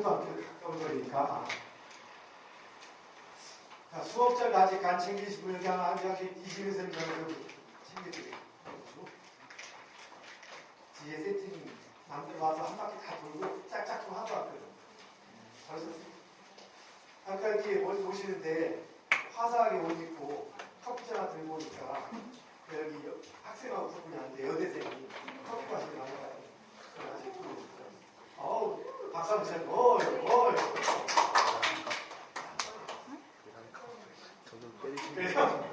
초등학교 가까운 거리니까. 자, 수업자를 아직 안 챙기시고 여기 아직 20일 정도 챙겨드려요. 뒤에 세팅 남들 와서 한 바퀴 다 돌고 짝짝 좀 하고 왔거든. 벌써 아까 이렇게 오시는데 화사하게 옷 입고 커피 하나 들고 오니까 여기 학생하고 구분이 안 돼. 여대생이 커피 마시러 나가요. 어우, 박수 한번 치고, 어이. 그래서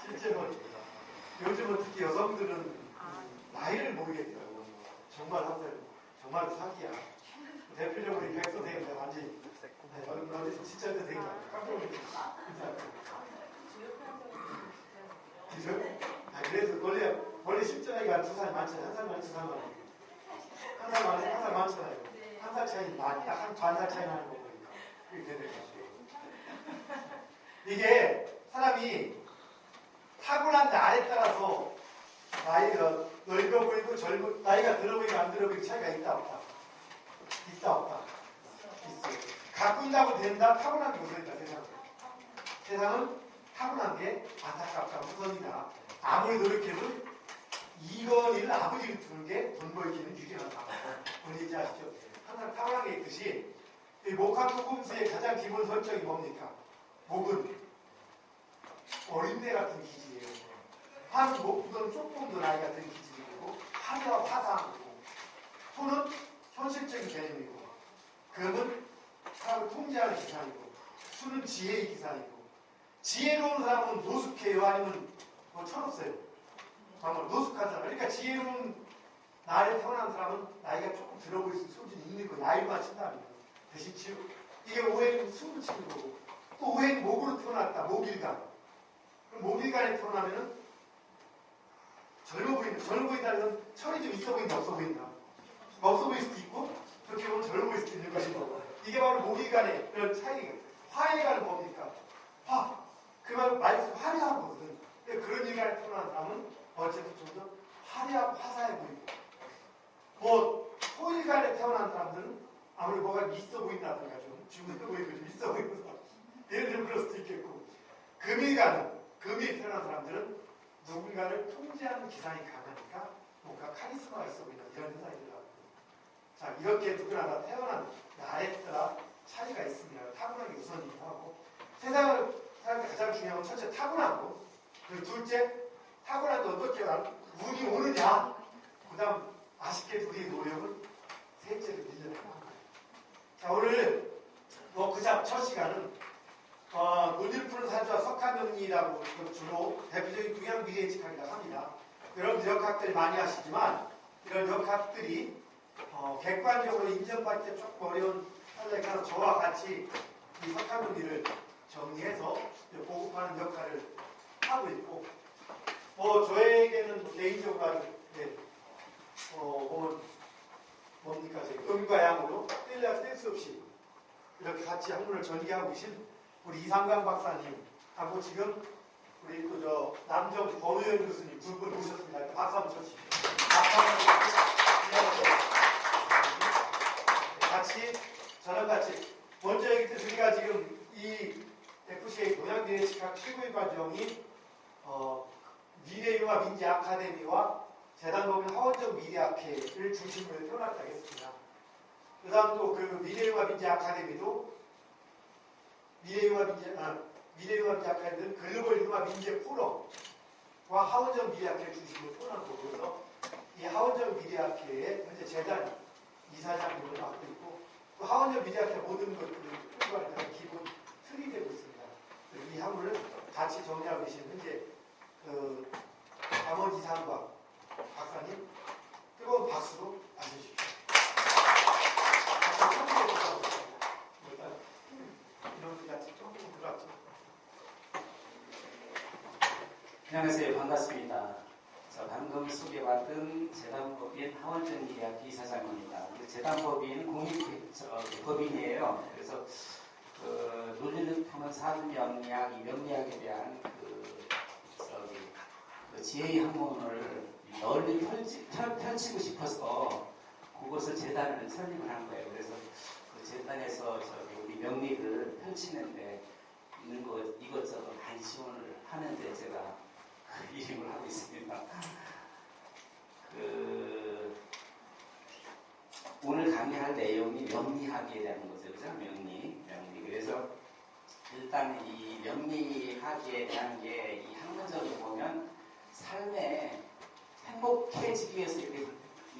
실제로 요즘은 특히 여성들은 나이를 모르게 돼요. 정말 정말 사기야. 대표적으로 이 백 선생님들 완전히 어디서 진짜 선생님 깜짝 놀랐어요. 그래서 원래 실전하기가 2살 많잖아요. 1살 많이 2살 많이. 한 살 많잖아요. 한 살 차이 많이 한 2살 차이 나는 거 보니까 그렇게 되는 거죠. 이게 사람이 타고난 날에 따라서 나이가 늙어 보이고 나이가 들어 보이고 안 들어 보이고 차이가 있다 없다. 있어. 갖고 있다고 된다. 타고난 게 우선이다. 세상은 타고난 게 안타깝다. 우선이다. 아무리 노력해도 이거를 아버지를 두는 게 돈 벌기는 유리하다. 뭔지 아시죠? 항상 타고난 게 있듯이 이 목합토금수의 가장 기본 설정이 뭡니까? 목은 어린애 같은 기질이에요. 목은 조금 더 나이 같은 기질이고 화려와 화사하고 토는 현실적인 개념이고 금은 사람을 통제하는 기산이고 수는 지혜의 기산이고 지혜로운 사람은 노숙해요? 아니면 뭐 철없어요? 정말 노숙한 사람. 그러니까 지혜로운 나이에 태어난 사람은 나이가 조금 들어 보일 수 있는 소질이 있는 거 나이만 친다는 거. 대신 이게 오해는 숨을 치는 거고 또 오해는 목으로 태어났다. 목일간. 그럼 목일간에 태어나면은 젊어 보인다는 건 철이 좀 있어 보인다, 없어 보인다. 없어 보일 수도 있고 그렇게 보면 젊어 보일 수도 있는 것이고 이게 바로 목일간의 이런 차이가. 화일간은 뭡니까? 그 말에서 화려하거든. 그런 일간에 태어난 사람은 어쨌든 좀 더 화려하고 화사해 보이고 토일간에 태어난 사람들은 아무리 뭐가 있어 보인다든가 좀 죽어 보이고 좀 있어 보이고 예를 들면 그럴 수도 있겠고 금일에 태어난 사람들은 누군가를 통제하는 기상이 강하니까 뭔가 카리스마가 있어 보인다 이런 현상이 들어가고 자 이렇게 누구나 다 태어난 날에 따라 차이가 있습니다. 타고난 게 우선이기도 하고 세상을 사람들 가장 중요한 건 첫째 타고나고 그리고 둘째 타고난 게 어떻게 운이 오느냐 그 다음 아쉽게도 우리의 노력은 셋째로 밀려나는 겁니다. 자 오늘 첫 시간은 논리를 푸는 사주와 석합명리라고 주로 대표적인 동양 미래예측학이라고 합니다. 여러분들 역학들이 많이 하시지만 이런 역학들이 객관적으로 인정받기 때 조금 어려운 사주니까 저와 같이 이 석합명리를 정리해서 보급하는 역할을 하고 있고 저에게는 개인적으로 아주 뭡니까 음과 양으로 뗄 수 없이 이렇게 같이 학문을 전개하고 계신 우리 이상강 박사님하고 지금 우리 남정 권우현 교수님 두 분 모셨습니다. 박수 한번 쳐주십시오. 저랑 같이 먼저 얘기했듯이 우리가 지금 이 FCA 동양미래예측학 최고의 과정이 미래융합 인재 아카데미와 재단법인 하원적 미래학회를 중심으로 태어났다고 했습니다. 그 다음 또 그 미래융합 인재 아카데미도 미래융합 인재 아카데미는 글로벌 융합 인재 포럼과 하원적 미래학회를 중심으로 태어난 거고 그래서 이 하원적 미래학회의 현재 재단 이사장님을 맡고 있고 또 하원적 미래학회 모든 것들을 통과하는 기본 틀이 되고 있습니다. 이 학문을 같이 정리하고 계신 현재 강원 이상광 박사님 뜨거운 박수로 맞으십시오. 안녕하세요. 반갑습니다. 방금 소개받은 재단법인 하원적 미래학회 이사장입니다. 재단법인 공익법인이에요. 그래서 논리를 푸는 사주명리학, 이 명리학에 대한 지혜의 학문을 널리 펼치고 싶어서 그것을 재단을 설립을 한 거예요. 그래서 재단에서 저기 우리 명리를 펼치는데 있는 것 이것저것 많이 지원을 하는데 제가 그 일임을 하고 있습니다. 오늘 강의할 내용이 명리학에 대한 거죠, 그죠? 명리. 그래서 일단 이 명리학에 대한 게 이 학문적으로 보면 삶에 행복해지기 위해서 이렇게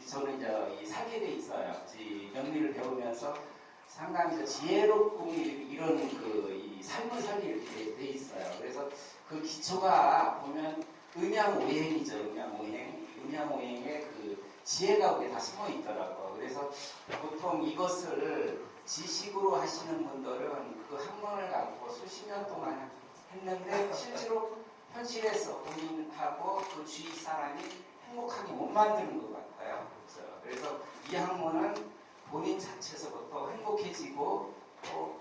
저는 이제 이 살게 돼 있어요. 이 명리를 배우면서 상당히 그 지혜롭고 이런 이 삶을 살게 이렇게 돼 있어요. 그래서 그 기초가 보면 음양오행이죠. 음양오행의 그 지혜가 거기에 다 숨어 있더라고요. 그래서 보통 이것을 지식으로 하시는 분들은 그 학문을 갖고 수십 년 동안 했는데 실제로 현실에서 본인하고 그 주위 사람이 행복하게 못 만드는 것 같아요. 그래서 이 학문은 본인 자체에서부터 행복해지고 또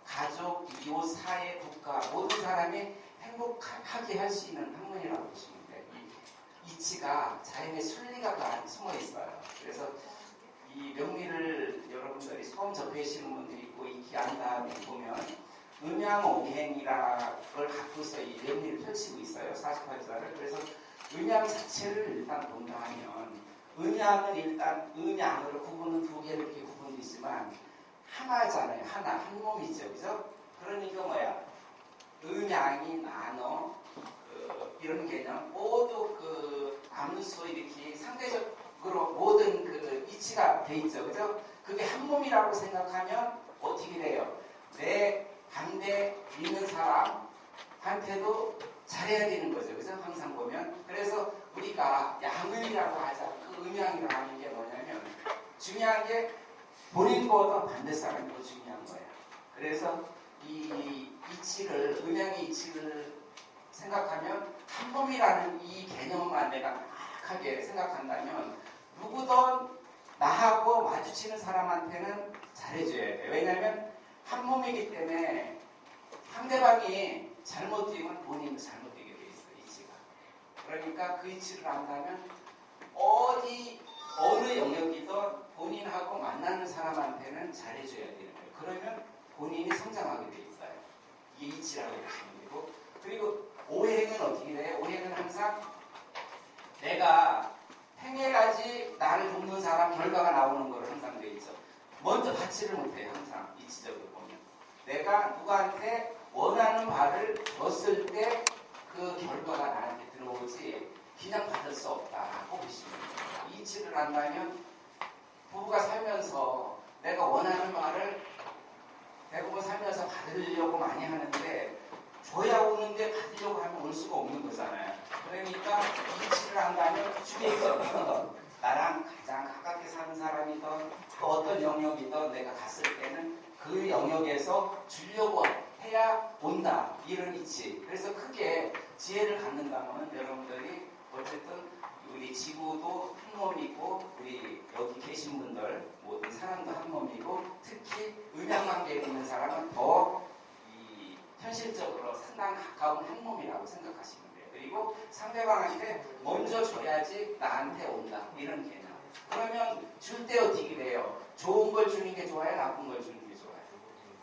가족, 이웃, 사회, 국가 모든 사람이 행복하게 할 수 있는 학문이라고 보시면 돼요. 이 이치가 자연의 순리가 그 안에 숨어 있어요. 그래서 이 명리를 여러분들이 처음 접하시는 분들이 있고 익히 안 다음에 보면 음양오행이라는 걸 갖고서 이 명리를 펼치고 있어요. 48자를. 그래서 음양 자체를 일단 본다 하면 음양은 일단 음양으로 구분은 두 개로 이렇게 구분되어 있지만 하나잖아요. 한 몸이죠. 그죠? 그러니까 뭐야? 음양이 나눠 이런 개념 모두 그 암수 이렇게 상대적으로 모든 그 이치가 돼 있죠. 그죠? 그게 한 몸이라고 생각하면 어떻게 돼요? 내 반대 있는 사람한테도 잘해야 되는 거죠. 그죠? 항상 보면. 그래서 우리가 양음이라고 하자. 그 음양이라고 하는 게 뭐냐면 중요한 게 본인보다 반대 사람이 더 중요한 거예요. 그래서 이 이치를, 음양의 이치를 생각하면 한 몸이라는 이 개념만 내가 정확하게 생각한다면 누구든 나하고 마주치는 사람한테는 잘해줘야 돼요. 왜냐하면 한 몸이기 때문에 상대방이 잘못되면 본인도 잘못되게 돼 있어요. 이치가. 그러니까 그 이치를 안다면 어느 영역이든 본인하고 만나는 사람한테는 잘해줘야 되는 거예요. 그러면 본인이 성장하게 돼 있어요. 이게 이치라고 보시면 되고, 그리고 오행은 어떻게 돼요? 오행은 항상 내가 행해야지 나를 돕는 사람 결과가 나오는 거로 항상 돼 있죠. 먼저 받지를 못해요. 항상 이치적으로 보면 내가 누구한테 원하는 말을 줬을 때 그 결과가 나한테 들어오지 그냥 받을 수 없다고 보시면 돼요. 이치를 안다면 부부가 살면서 내가 원하는 말을 대부분 살면서 받으려고 많이 하는데 줘야 오는데 받으려고 하면 올 수가 없는 거잖아요. 그러니까 이치를 한다면 주위에서 나랑 가장 가깝게 사는 사람이든 또 어떤 영역이든 내가 갔을 때는 그 영역에서 주려고 해야 온다. 이런 이치. 그래서 크게 지혜를 갖는다면 여러분들이 어쨌든 우리 지구도 한 몸이고 우리 여기 계신 분들 모든 사람도 한 몸이고 특히 음양관계에 있는 사람은 더 현실적으로 상당히 가까운 한 몸이라고 생각하시면 돼요. 그리고 상대방한테 먼저 줘야지 나한테 온다. 이런 개념. 그러면 줄 때 어떻게 돼요? 좋은 걸 주는 게 좋아요? 나쁜 걸 주는 게 좋아요?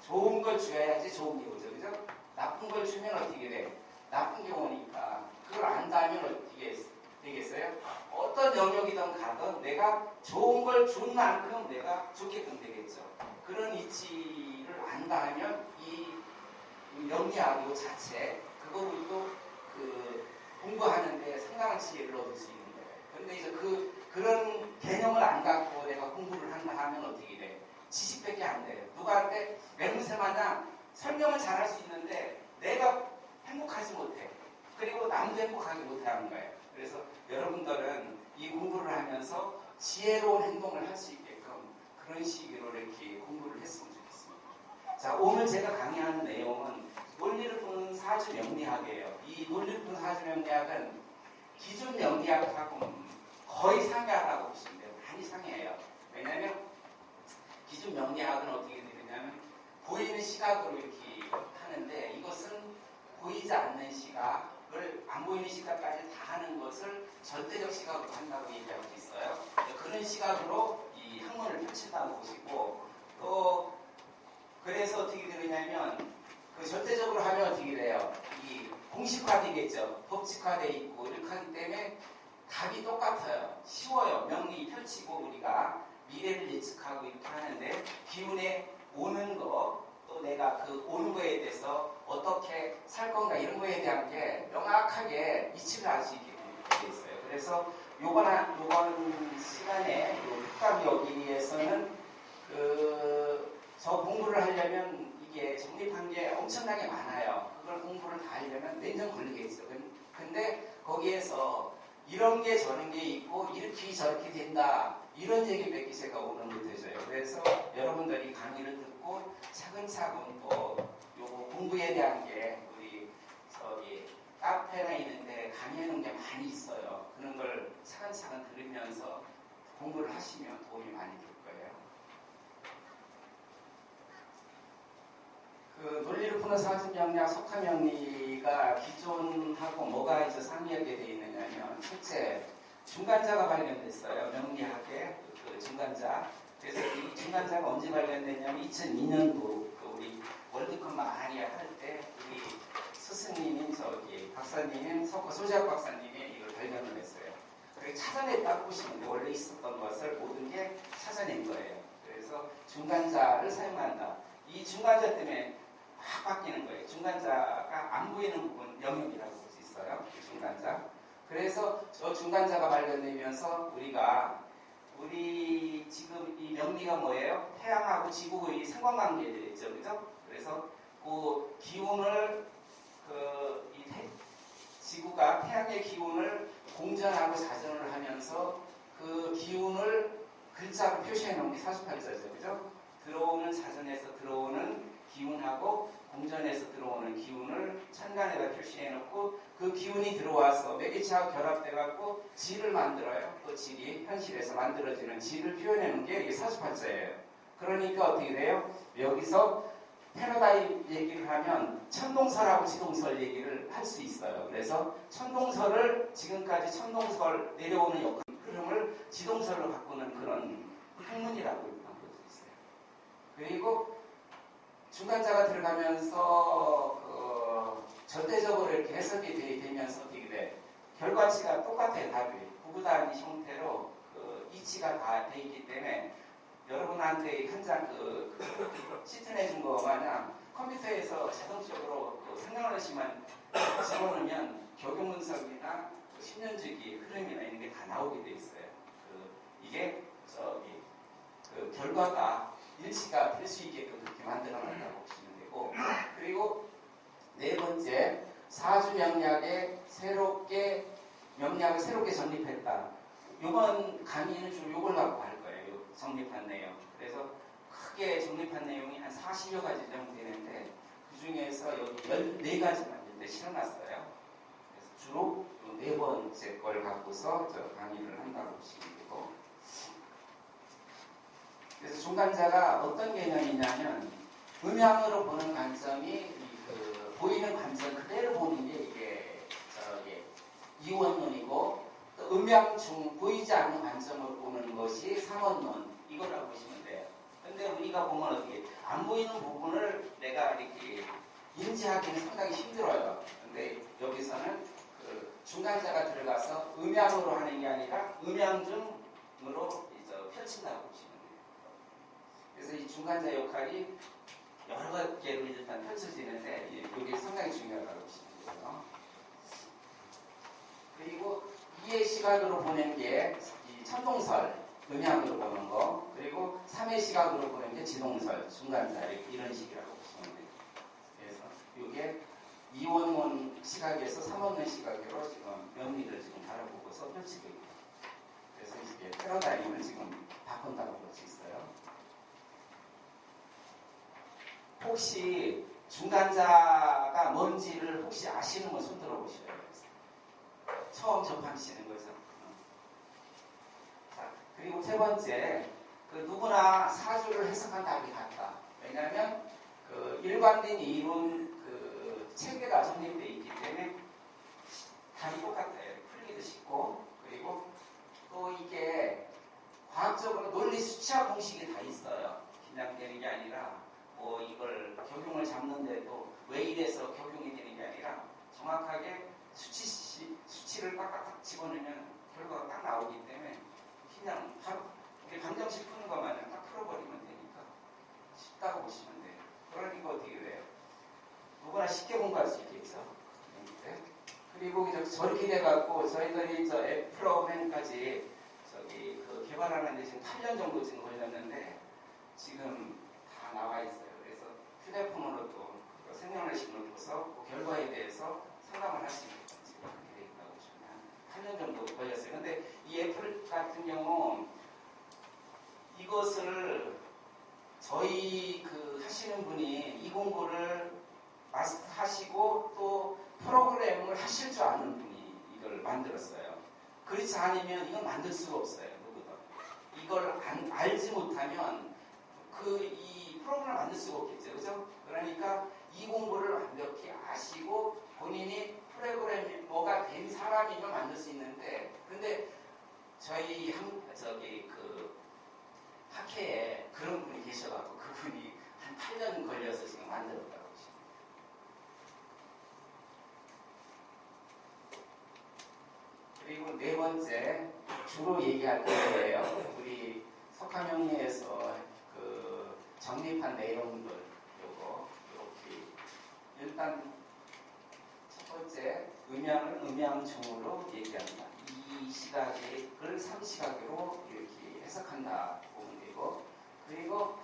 좋은 걸 줘야지 좋은 게 오죠. 그죠? 나쁜 걸 주면 어떻게 돼? 나쁜 게 오니까 그걸 안다면 어떻게 되겠어요? 어떤 영역이든 가든 내가 좋은 걸 준 만큼 내가 좋게끔 되겠죠. 그런 이치를 안다면 이 명리학 자체 그거로 그 공부하는데 상당한 지혜를 얻을 수 있는 거예요. 그런데 이제 그런 개념을 안 갖고 내가 공부를 한다 하면 어떻게 돼? 지식밖에 안 돼요. 누구한테 맹세마냥 설명을 잘할 수 있는데 내가 행복하지 못해. 그리고 남도 행복하게 못하는 거예요. 그래서 여러분들은 이 공부를 하면서 지혜로운 행동을 할 수 있게끔 그런 식으로 이렇게 공부를 했으면 좋겠습니다. 자, 오늘 제가 강의하는 내용은 논리를 푸는 사주 명리학이에요. 이 논리를 푸는 사주 명리학은 기존 명리학하고 거의 상이하다고 보시면 돼요. 많이 상이해요. 왜냐하면 기존 명리학은 어떻게 되냐면 보이는 시각으로 이렇게 하는데 이것은 보이지 않는 시각을 안 보이는 시각까지 다 하는 것을 절대적 시각으로 한다고 얘기하고 있어요. 그런 시각으로 이 학문을 펼친다고 보시고 또 그래서 어떻게 되느냐면 그 절대적으로 하면 어떻게 돼요? 이 공식화되겠죠. 법칙화돼 있고 이렇게 하기 때문에 답이 똑같아요. 쉬워요. 명리 펼치고 우리가 미래를 예측하고 이렇게 하는데 기운에 오는 거, 또 내가 그 오는 거에 대해서 어떻게 살 건가 이런 거에 대한 게 명확하게 이치를 알 수 있게 되어 있어요. 그래서 요번 시간에 특강 여기에서는 저 공부를 하려면 이게 정립한 게 엄청나게 많아요. 그걸 공부를 다 하려면 내년 걸리겠죠. 근데 거기에서 이런 게 저런 게 있고 이렇게 저렇게 된다. 이런 얘기밖에 제가 오늘 못해줘요. 그래서 여러분들이 강의를 듣고 차근차근 또 요거 공부에 대한 게 우리 저기 카페나 있는데 강의해 놓은 게 많이 있어요. 그런 걸 차근차근 들으면서 공부를 하시면 도움이 많이 될 거예요. 그 논리를 푸는 사주명리학 속화명리가 기존하고 뭐가 이제 상이하게 되어 있느냐면 첫째 중간자가 발견됐어요. 명리학의 그 중간자. 그래서 이 중간자가 언제 발견됐냐면 2002년도 우리 월드컵 많이 할 때 우리 스승님인 저기 박사님인 소재학 박사님이 이걸 발견을 했어요. 그래서 찾아냈다고 보시면 돼요. 원래 있었던 것을 모든 게 찾아낸 거예요. 그래서 중간자를 사용한다. 이 중간자 때문에 확 바뀌는 거예요. 중간자가 안 보이는 부분 영역이라고 볼 수 있어요. 중간자. 그래서 저 중간자가 발견되면서 우리 지금 이 명리가 뭐예요? 태양하고 지구의 상관관계에 있죠, 그죠? 그래서 그 기운을 지구가 태양의 기운을 공전하고 사전을 하면서 그 기운을 글자로 표시해 놓은 게 48자죠, 그죠? 들어오는 사전에서 들어오는 기운하고 공전에서 들어오는 기운을 천간에다 표시해 놓고 그 기운이 들어와서 매개체하고 결합돼 갖고 질을 만들어요. 그 질이 현실에서 만들어지는 질을 표현해 놓은 게 이게 48자예요. 그러니까 어떻게 돼요? 여기서 패러다임 얘기를 하면 천동설하고 지동설 얘기를 할 수 있어요. 그래서 천동설을 지금까지 천동설 내려오는 흐름을 지동설로 바꾸는 그런 학문이라고 볼 수 있어요. 그리고 중간자가 들어가면서 절대적으로 이렇게 해석이 되면서 어떻게 돼? 결과치가 똑같아요. 답이. 구구단위 형태로 이치가 다 돼 있기 때문에 여러분한테 한 장 시트 내준 거 마냥 컴퓨터에서 자동적으로 생각하시만 집어넣으면 적용분석이나 10년주기 흐름이나 이런 게 다 나오게 돼 있어요. 이게 결과가 일치가 될 수 있게끔 그렇게 만들어놨다고 보시면 되고, 그리고 네 번째 사주명리학에 명리학을 새롭게 정립했다. 이번 강의는 좀 이걸 갖고 할 거예요. 정립한 내용. 그래서 크게 정립한 내용이 한 40여 가지 정도 되는데 그 중에서 여기 14가지만 이제 실어놨어요. 그래서 주로 네 번째 걸 갖고서 강의를 한다고 보시면 되고, 그래서 중간자가 어떤 개념이냐면 음향으로 보는 관점이 보이는 관점 그대로 보는 게 이게 이원론이고, 또 음향 중 보이지 않는 관점으로 보는 것이 삼원론 이거라고 보시면 돼요. 근데 우리가 보면 어떻게 안 보이는 부분을 내가 이렇게 인지하기는 상당히 힘들어요. 근데 여기서는 중간자가 들어가서 음향으로 하는 게 아니라 음향 중으로 펼친다고 보시면 돼요. 그래서 이 중간자 역할이 여러 개로 일단 펼쳐지는데 이게 상당히 중요하다고 보시면 되고요. 그리고 이의 시각으로 보는 게 이 천동설, 음향으로 보는 거, 그리고 3의 시각으로 보는 게 지동설, 중간자 이런 식이라고 보시면 돼요. 그래서 이게 이원론 시각에서 3원론 시각으로 지금 명리를 지금 바라보고서 펼치고 있고, 그래서 이게 패러다임을 지금 바꾼다고 볼 수 있어요. 혹시 중간자가 뭔지를 혹시 아시는 분 손 들어보셔야 돼요. 처음 접하시는 거죠. 자, 그리고 세 번째, 누구나 사주를 해석한 답이 같다. 왜냐하면 일관된 이론 체계가 정립되어 있기 때문에 답이 똑같아요. 풀기도 쉽고, 그리고 또 이게 과학적으로 논리 수치화 공식이 다 있어요. 그냥 되는 게 아니라 이거 왜 이래서 적용이 되는 게 아니라 정확하게 수치를 딱딱딱 집어넣으면 결과가 딱 나오기 때문에 그냥 바로 방정식 푸는 것만 딱 풀어버리면 되니까 쉽다고 보시면 돼요. 그러니까 어떻게 돼요? 누구나 쉽게 공부할 수 있겠죠. 네. 그리고 저렇게 돼갖고 저희들이 저 앱 프로그램까지 저기 그 개발하는데 지금 8년 정도 지금 걸렸는데 지금 다 나와 있어요. 그래서 휴대폰으로도 생년월일식으로 둬서 그 결과에 대해서 상담을 할 수 있는 지금 그렇게 돼 있다고 보시면 8년 정도 걸렸어요. 근데 이 애플 같은 경우 이것을 저희 그 하시는 분이 이 공부를 마스터하시고 또 프로그램을 하실 줄 아는 분이 이걸 만들었어요. 그렇지 않으면 이건 만들 수가 없어요. 누구도. 이걸 알지 못하면 이 프로그램을 만들 수가 없겠죠. 그죠? 그러니까 이 공부를 완벽히 아시고 본인이 프로그래머가 된 사람이면 만들 수 있는데 근데 저희 그 학회에 그런 분이 계셔갖고 그분이 한 8년 걸려서 지금 만들었다고 하십니다. 그리고 네 번째 주로 얘기할 거예요. 우리 석가명리에서 그 정립한 내용들 요거 이렇게 일단 첫 번째 음양을 음양중으로 얘기합니다. 이 시각을 3시각으로 이렇게 해석한다 보면 되고 그리고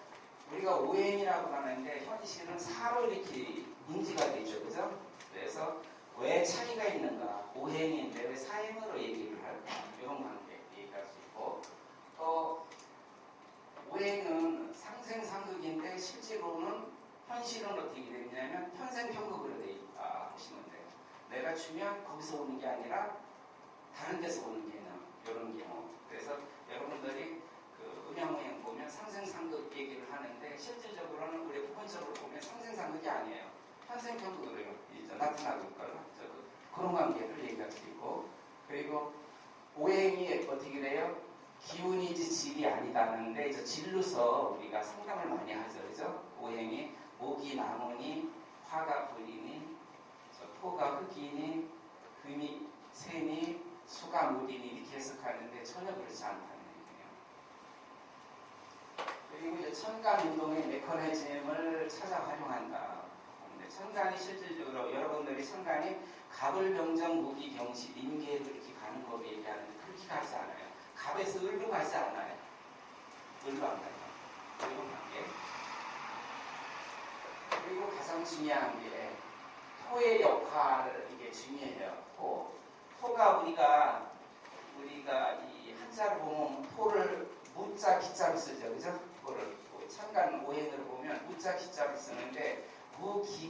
우리가 오행이라고 하는데 현실은 사로 이렇게 인지가 되죠. 그죠? 그래서 왜 차이가 있는가? 오행인데 왜 사행으로 얘기를 할까? 이런 관계 얘기할 수 있고 또 오행은 상생상극인데 실제로는 현실은 어떻게 되냐면 편생편극으로 되어 있다 보시면 돼요. 내가 주면 거기서 오는 게 아니라 다른 데서 오는 개념 이런 경우. 그래서 여러분들이 그 음양오행 보면 상생상극 얘기를 하는데 실질적으로는 우리 부분적으로 보면 상생상극이 아니에요. 편생편극으로 나타나고 있거나 그런 관계를 얘기할 수 있고 그리고 오행이 어떻게 돼요? 기운이지 질이 아니다는데 이제 질로서 우리가 상담을 많이 하죠. 그죠? 오행이 목이 나무니 화가 불이니 토가 흙이니 금이 새니 수가 물이니 이렇게 해석하는데 전혀 그렇지 않다는 얘기예요. 그리고 이제 천간운동의 메커니즘을 찾아 활용한다. 천간이 실질적으로 여러분들이 천간이 갑을병정 무기경시 임계로 이렇게 가는 거 얘기하는데 그렇게 가지 않아요. 갑에서 을로 가지 않아요. 을로 안 가요. 이런 관계. 그리고 가장 중요한 게 토의 역할을 이게 중요해요. 토가 우리가 이 한자를 보면 토를 무자 기자로 쓰죠. 그죠? 토를 천간 오행으로 보면 무자 기자로 쓰는데 무기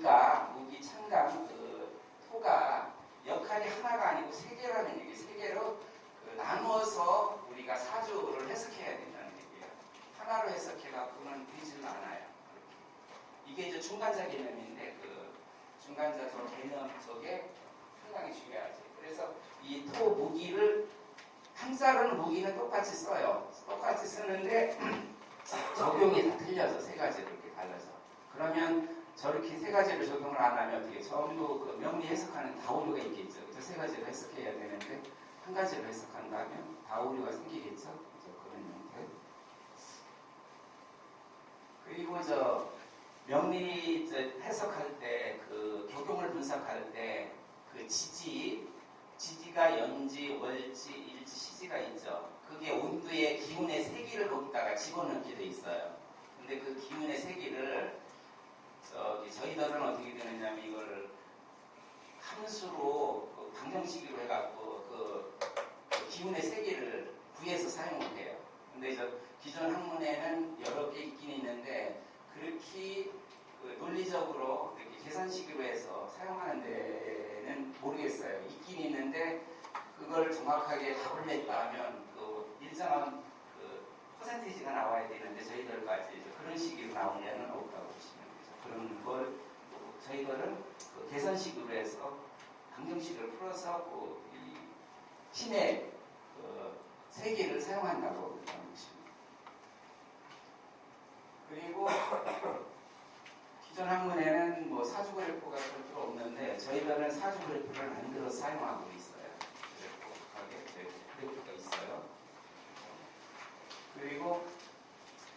천간 그 토가 역할이 하나가 아니고 세 개라는 얘기. 세 개로 나누어서 우리가 사주를 해석해야 된다는 얘기예요. 하나로 해석해갖고는 되지는 않아요. 이게 이제 중간자 개념인데 그 중간자 저 개념 속에 상당히 중요하지. 그래서 이 토 무기를 한자로는 무기는 똑같이 써요. 똑같이 쓰는데 적용이 다 틀려서 세 가지로 이렇게 달라서. 그러면 저렇게 세 가지를 적용을 안 하면 어떻게 전부 그 명리 해석하는 다오류가 있겠죠. 그래서 세 가지를 해석해야 되는데 한 가지를 해석한다면 다오류가 생기겠죠. 그런 형태. 그리고 명리 해석할 때 그 교경을 분석할 때 그 지지가 연지, 월지, 일지, 시지가 있죠. 그게 온도의 기운의 세기를 거기다가 집어넣게 돼 있어요. 근데 그 기운의 세기를 저희들은 어떻게 되느냐면 이걸 함수로 방정식으로 해갖고 그 기운의 세기를 구해서 사용을 해요. 근데 기존 학문에는 여러 개 있긴 있는데 그렇게 논리적으로 이렇게 계산식으로 해서 사용하는 데는 모르겠어요. 있긴 있는데 그걸 정확하게 답을 냈다 하면 그 일정한 그 퍼센티지가 나와야 되는데 저희들까지 그런 식으로 나오냐는 없다고 보시면 되죠. 그런 걸 저희들은 그 계산식으로 해서 방정식을 풀어서 이 힘의 세계를 사용한다고 보십니다. 그리고 기존 학문에는 뭐 사주그래프가 사주 그래프를 만들어 사용하고 있어요. 그래프가 있어요. 그리고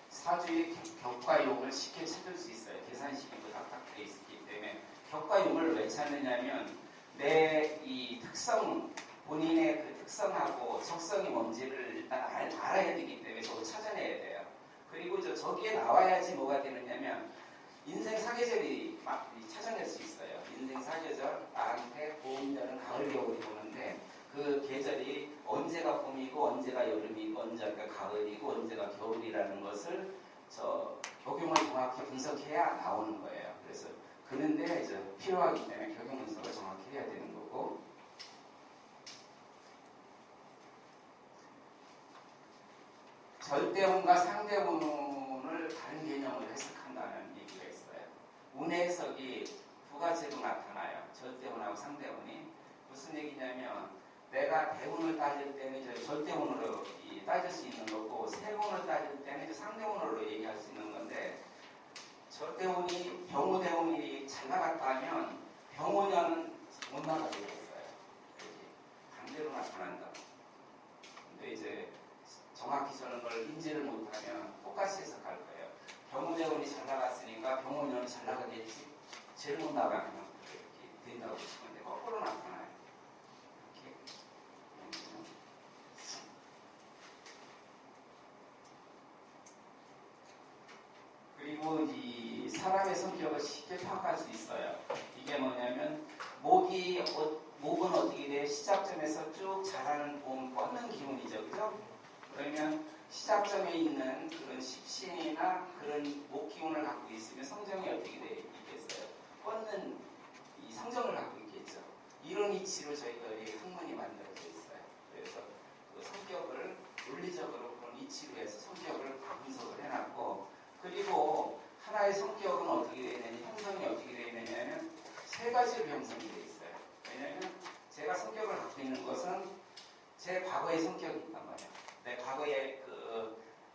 사주의 격과용을 쉽게 찾을 수 있어요. 계산식이 딱딱 돼 있기 때문에 격과용을 왜 찾느냐면 내 이 특성, 본인의 그 특성하고 적성이 뭔지를 일단 알아야 되기 때문에 저거 찾아내야 돼요. 그리고 저기에 나와야지 뭐가 되느냐면 인생 사계절이 막 찾아낼 수 있어요. 인생 사계절, 나한테 봄여름 가을 겨울이 오는데 그 계절이 언제가 봄이고 언제가 여름이고 언제가 가을이고 언제가 겨울이라는 것을 적용을 정확히 분석해야 나오는 거예요. 그래서 그런데 이제 필요하기 때문에 적용 분석을 정확히 해야 되는 거고, 절대운과 상대운을 다른 개념으로 해석한다는 얘기가 있어요. 운의 해석이 두 가지로 나타나요. 절대운하고 상대운이. 무슨 얘기냐면 내가 대운을 따질 때는 이제 절대운으로 따질 수 있는 거고, 세운을 따질 때는 이제 상대운으로 얘기할 수 있는 건데, 절대운이 병호대운이 잘 나갔다 하면 병호년은 못 나가게 됐어요. 반대로 나타난다. 근데 이제 정확히 저는 걸 인지를 못하면 똑같이 해석할 거예요. 병호대운이 잘 나갔으니까 병호년이 잘 나가겠지. 제일 못 나가면 이렇게 된다고 보시면 돼요. 거꾸로 나타나요. 이렇게. 그리고 이 사람의 성격을 쉽게 파악할 수 있어요. 이게 뭐냐면 목은 어떻게 돼? 시작점에서 쭉 자라는 봄 뻗는 기운이죠, 그죠? 그러면 시작점에 있는 그런 십신이나 그런 목 기운을 갖고 있으면 성정이 어떻게 돼 있겠어요? 뻗는 이 성정을 갖고 있겠죠. 이런 이치로 저희들이 학문이 만들어져 있어요. 그래서 그 성격을 물리적으로 그런 이치로 해서 성격을 다 분석을 해놨고, 그리고 하나의 성격은 어떻게 되어 있느냐, 형성이 어떻게 되어 있느냐면 세 가지로 형성이 되어 있어요. 왜냐하면 제가 성격을 갖고 있는 것은 제 과거의 성격이 있단 말이에요. 내 과거에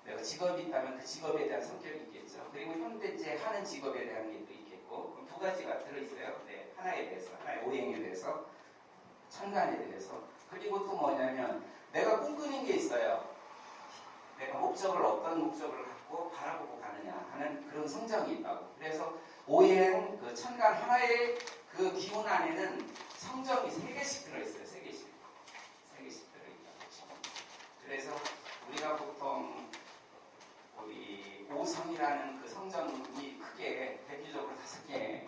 내가 직업이 있다면 그 직업에 대한 성격이 있겠죠. 그리고 현재 하는 직업에 대한 게 또 있겠고, 그럼 두 가지가 들어있어요. 네, 하나에 대해서, 하나의 오행에 대해서, 천간에 대해서. 그리고 또 뭐냐면 내가 꿈꾸는 게 있어요. 내가 어떤 목적을 갖고 바라보고 가느냐 하는 그런 성장이 있다고. 그래서 오행, 그 천간 하나의 그 기운 안에는 성정이 3개씩 들어있어요. 3개씩 들어있다고. 그래서 우리가 보통 우리 오성이라는 그 성정이 크게 대표적으로 5개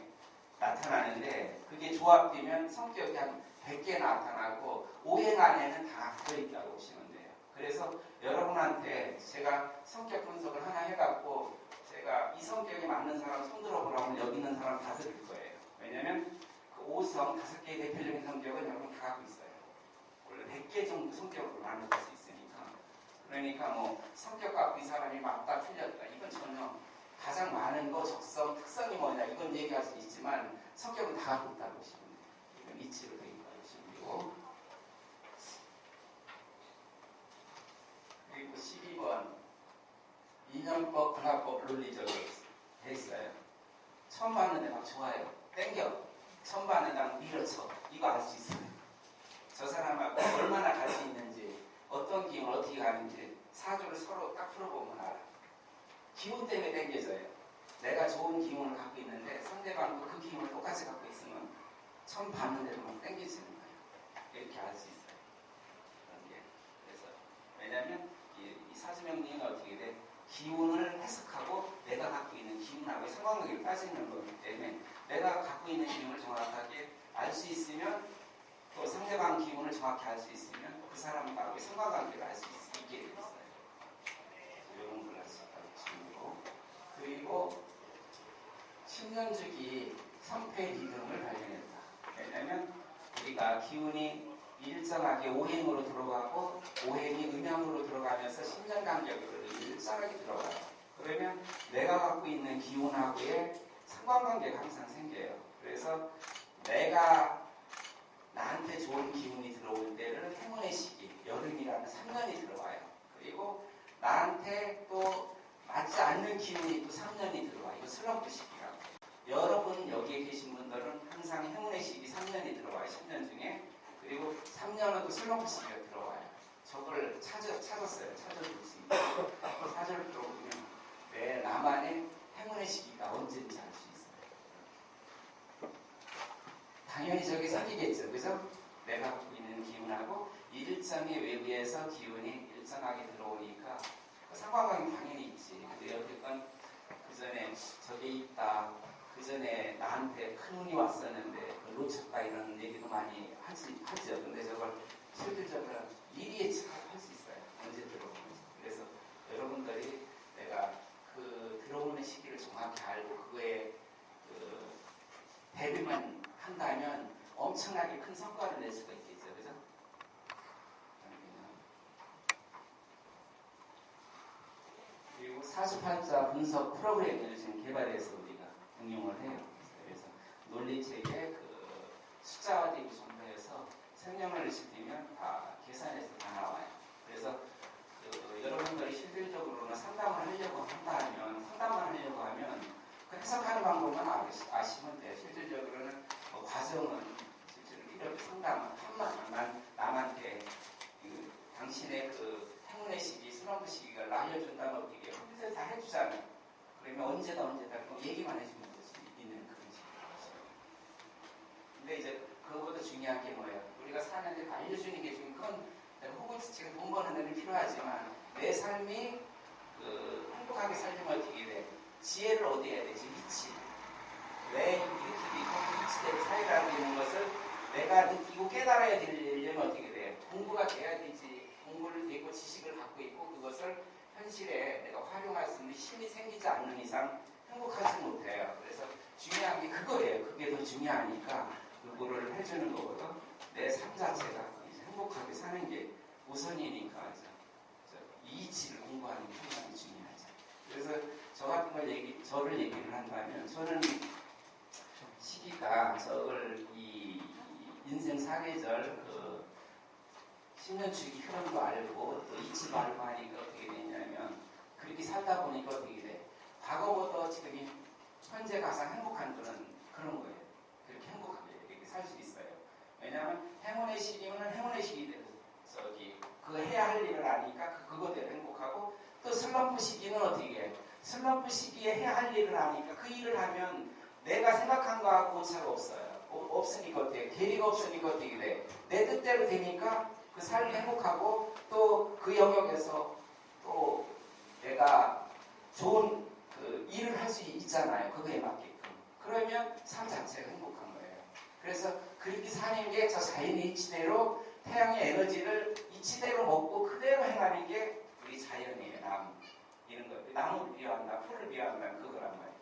나타나는데, 그게 조합되면 성격이 한 100개 나타나고 오행 안에는 다 들어있다고 보시면 돼요. 그래서 여러분한테 제가 성격 분석을 하나 해갖고 제가 이 성격에 맞는 사람 손들어 보라면 여기 있는 사람 다 드릴 거예요. 왜냐면 그 5성 5개의 대표적인 성격은 여러분 다 갖고 있어요. 원래 100개 정도 성격으로 나눌 수 있으니까. 그러니까 뭐 성격 갖고 이 사람이 맞다 틀렸다 이건 전혀, 가장 많은 거 적성, 특성이 뭐냐 이건 얘기할 수 있지만 성격은 다 갖고 있다고 보시면 돼요. 이건 이치로 되어 있다고 보시면 되고, 그리고 12번 인연법, 분화법, 논리적으로 돼 있어요. 처음 봤는데 막 좋아요. 땡겨. 처음 봤는데 막 밀어쳐. 이거 알 수 있어요. 저 사람하고 얼마나 갈 수 있는지, 어떤 기운 어떻게 가는지 사주를 서로 딱 풀어보면 알아. 기운 때문에 땡겨져요. 내가 좋은 기운을 갖고 있는데 상대방도 그 기운을 똑같이 갖고 있으면 처음 봤는데도 막 땡겨지는 거예요. 이렇게 알 수 있어요. 그런 게. 그래서 왜냐하면 이 사주명리는 어떻게 돼? 기운을 해석하고 내가 갖고 있는 기운하고의 상관관계를 따지는 거기 때문에 내가 갖고 있는 기운을 정확하게 알 수 있으면, 또 상대방 기운을 정확히 알 수 있으면 그 사람과의 상관관계를 알 수 있게 되어 있어요. 이런 걸 알 수 있다고 보시면 되고, 그리고 10년 주기 3패 리듬을 발견했다. 왜냐하면 우리가 기운이 일정하게 오행으로 들어가고 오행이 음양으로 들어가면서 10년 간격으로 일정하게 들어가요. 그러면 내가 갖고 있는 기운하고의 상관관계가 항상 생겨요. 그래서 내가 나한테 좋은 기운이 들어올 때를 행운의 시기, 여름이라는 3년이 들어와요. 그리고 나한테 또 맞지 않는 기운이 또 3년이 들어와요. 이거 슬럼프 시기라고. 여러분 여기에 계신 분들은 항상 행운의 시기 3년이 들어와요. 또 슬럼프 시기가 들어와요. 저걸 찾았어요. 찾아볼 수 있어요. 사전을 들어보면 내 나만의 행운의 시기가 언제인지 알 수 있어요. 당연히 저게 생기겠죠. 그죠? 내가 갖고 있는 기운하고 일정의 외부에서 기운이 일정하게 들어오니까 상관관계 당연히 있지. 근데 어쨌건 그 전에 저게 있다. 그 전에 나한테 큰 운이 왔었는데 그걸 놓쳤다 이런 얘기도 많이 하죠. 근데 저걸 실질적으로 미리 예측할 수 있어요. 언제 들어오는지. 그래서 여러분들이 내가 그 들어오는 시기를 정확히 알고 그거에 그 대비만 한다면 엄청나게 큰 성과를 낼 수가 있겠죠. 그죠? 그리고 48자 분석 프로그램을 지금 개발해서 우리가 응용을 해요. 그래서 논리책에 그 숫자화되기 구성해서 설명을 시키면 다 계산해서 다 나와요. 그래서 그 여러분들이 실질적으로는 상담을 하려고 하면 그 해석하는 방법만 아시면 돼요. 실질적으로는 과정은 실제로 이렇게 상담을 남한테 그 당신의 그 행운의 시기, 슬럼프 시기를 알려준다면 어떻게 컴퓨터에서 다 해주잖아요. 그러면 언제다 얘기만 해주면 있는 그런 식이죠. 근데 이제 그거보다 중요한 게 뭐예요? 우리가 사는데 알려주는 게 지금 그건 혹은 지금 돈 버는 데는 필요하지만 내 삶이 그 행복하게 살려면 어떻게 돼? 지혜를 얻어야 되지. 위치. 왜 이렇게 있고 위치대로 사회라고 있는 것을 내가 느끼고 깨달아야 되려면 어떻게 돼? 공부가 돼야 되지. 공부를 되고 지식을 갖고 있고 그것을 현실에 내가 활용할 수 있는 힘이 생기지 않는 이상 행복하지 못해요. 그래서 중요한 게 그거예요. 그게 더 중요하니까 그거를 해주는 거거든. 내 삶 자체가 이제 행복하게 사는 게 우선이니까 이치를 공부하는 게 상당히 중요하죠. 그래서 저 같은 저를 얘기를 한다면 저는 시기가 저걸 이 인생 사계절 그 10년 주기 흐름도 알고 또 이치도 알고 하니까 어떻게 되냐면 그렇게 살다 보니까 어떻게 돼? 과거보다 지금 현재 가장 행복한 거는 그런 거예요. 그렇게 행복하게 이렇게 살 수 있어요. 왜냐하면 행운의 시기면 행운의 시기대로 그거 해야 할 일을 아니까 그거대로 행복하고 또 슬럼프 시기는 어떻게 해? 슬럼프 시기에 해야 할 일을 아니까 그 일을 하면 내가 생각한 거하고 오차가 없어요. 없으니까 어떻게 해? 계기가 없으니까 어떻게 돼? 내 뜻대로 되니까 그 삶이 행복하고 또 그 영역에서 또 내가 좋은 그 일을 할 수 있잖아요. 그거에 맞게끔. 그러면 삶 자체가 행복한 거예요. 그래서 그렇게 사는 게 저 자연의 이치대로 태양의 에너지를 이치대로 먹고 그대로 행하는 게 우리 자연이에요. 나무. 이런 거. 나무를 비유한다. 풀을 비유한다. 그거란 말이에요.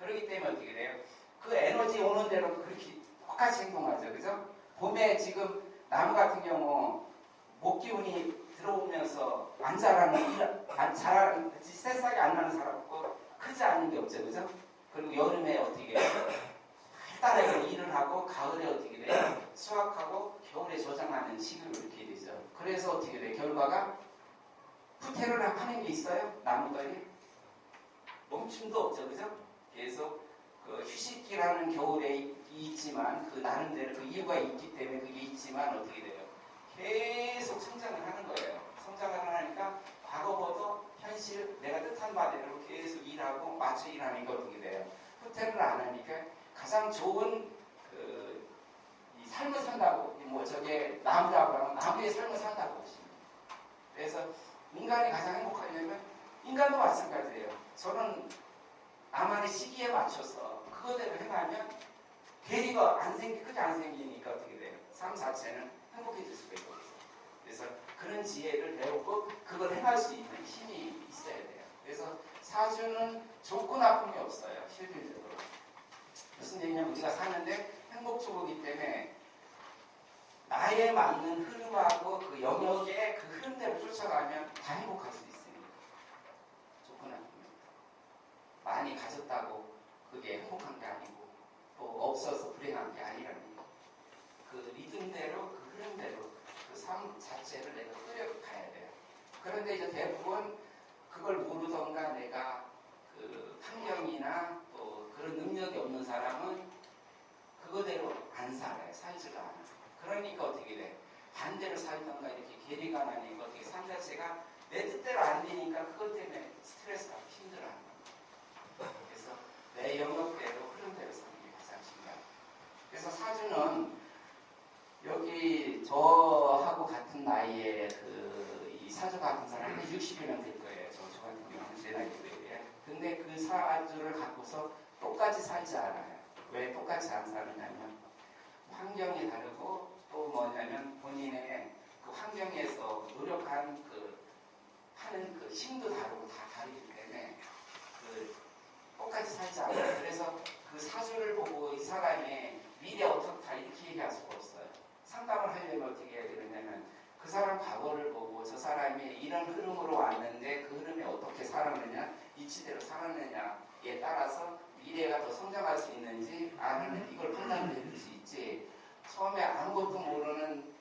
그렇기 때문에 어떻게 돼요? 그 에너지 오는 대로 그렇게 똑같이 행동하죠. 그죠? 봄에 지금 나무 같은 경우 목기운이 들어오면서 안 자라는, 새싹이 안 나는 사람 없고 크지 않는 게 없죠. 그죠? 그리고 여름에 어떻게 해요? 달에 일을 하고 가을에 어떻게 돼요? 수확하고 겨울에 저장하는 시기로 이렇게 되죠. 그래서 어떻게 돼요? 결과가 후퇴를 하는 게 있어요? 나무들이? 멈춤도 없죠. 그죠? 계속 그 휴식기라는 겨울에 있지만 그 나름대로 그 이유가 있기 때문에 그게 있지만 어떻게 돼요? 계속 성장을 하는 거예요. 성장을 하니까 과거보다 현실 내가 뜻한 바대로 계속 일하고 맞춰 일하니까 어떻게 돼요? 후퇴를 안 하니까 가장 좋은 이 삶을 산다고 뭐 저게 나무라고 하면 나무의 삶을 산다고 보십니다. 그래서 인간이 가장 행복하려면 인간도 마찬가지예요. 저는 나만의 시기에 맞춰서 그거대로 행하면 괴리가 크게 안 생기니까 어떻게 돼요? 삶 자체는 행복해질 수가 있거든요. 그래서 그런 지혜를 배우고 그걸 행할 수 있는 힘이 있어야 돼요. 그래서 사주는 좋고 나쁨이 없어요. 실질적으로. 무슨 얘기냐면 우리가 사는데 행복주거기 때문에 나에 맞는 흐름하고 그 영역의 그 흐름대로 쫓아가면 다 행복할 수 있습니다. 좋고 나쁨이 없다. 많이 가졌다고 그게 행복한 게 아니고 또 없어서 불행한 게 아니라는 얘기예요. 그 리듬대로 그 흐름대로 그 삶 자체를 내가 끌어가야 돼요. 그런데 이제 대부분 그걸 모르던가 내가 그 환경이나 또 그런 능력이 없는 사람은 그거대로 안 살아요. 살지가 않아요. 그러니까 어떻게 돼? 반대로 살던가 이렇게 괴리가 나니까 어떻게 삶 자체가 내 뜻대로 안 되니까 그것 때문에 스트레스가 힘들어하는 거예요. 그래서 내 영역대로 흐름대로 사는 게 가장 중요해요. 그래서 사주는 여기 저하고 같은 나이에 이 사주 같은 사람이 60이면 될 거예요. 저 같은 경우는 제 나이에. 근데 그 사주를 갖고서 똑같이 살지 않아요. 왜 똑같이 안 사느냐면 환경이 다르고 또 뭐냐면 본인의 그 환경에서 노력한 하는 그 힘도 다르고 다 다르기 때문에 똑같이 살지 않아요. 그래서 그 사주를 보고 이 사람의 미래 어떻다 이렇게 얘기할 수가 없어요. 상담을 하려면 어떻게 해야 되느냐면 그 사람 과거를 보고 저 사람이 이런 흐름으로 왔는데 그 흐름에 어떻게 살았느냐, 이치대로 살았느냐에 따라서 미래가 더 성장할 수 있는지 아니면 이걸 판단해줄 수 있지. 처음에 아무것도 모르는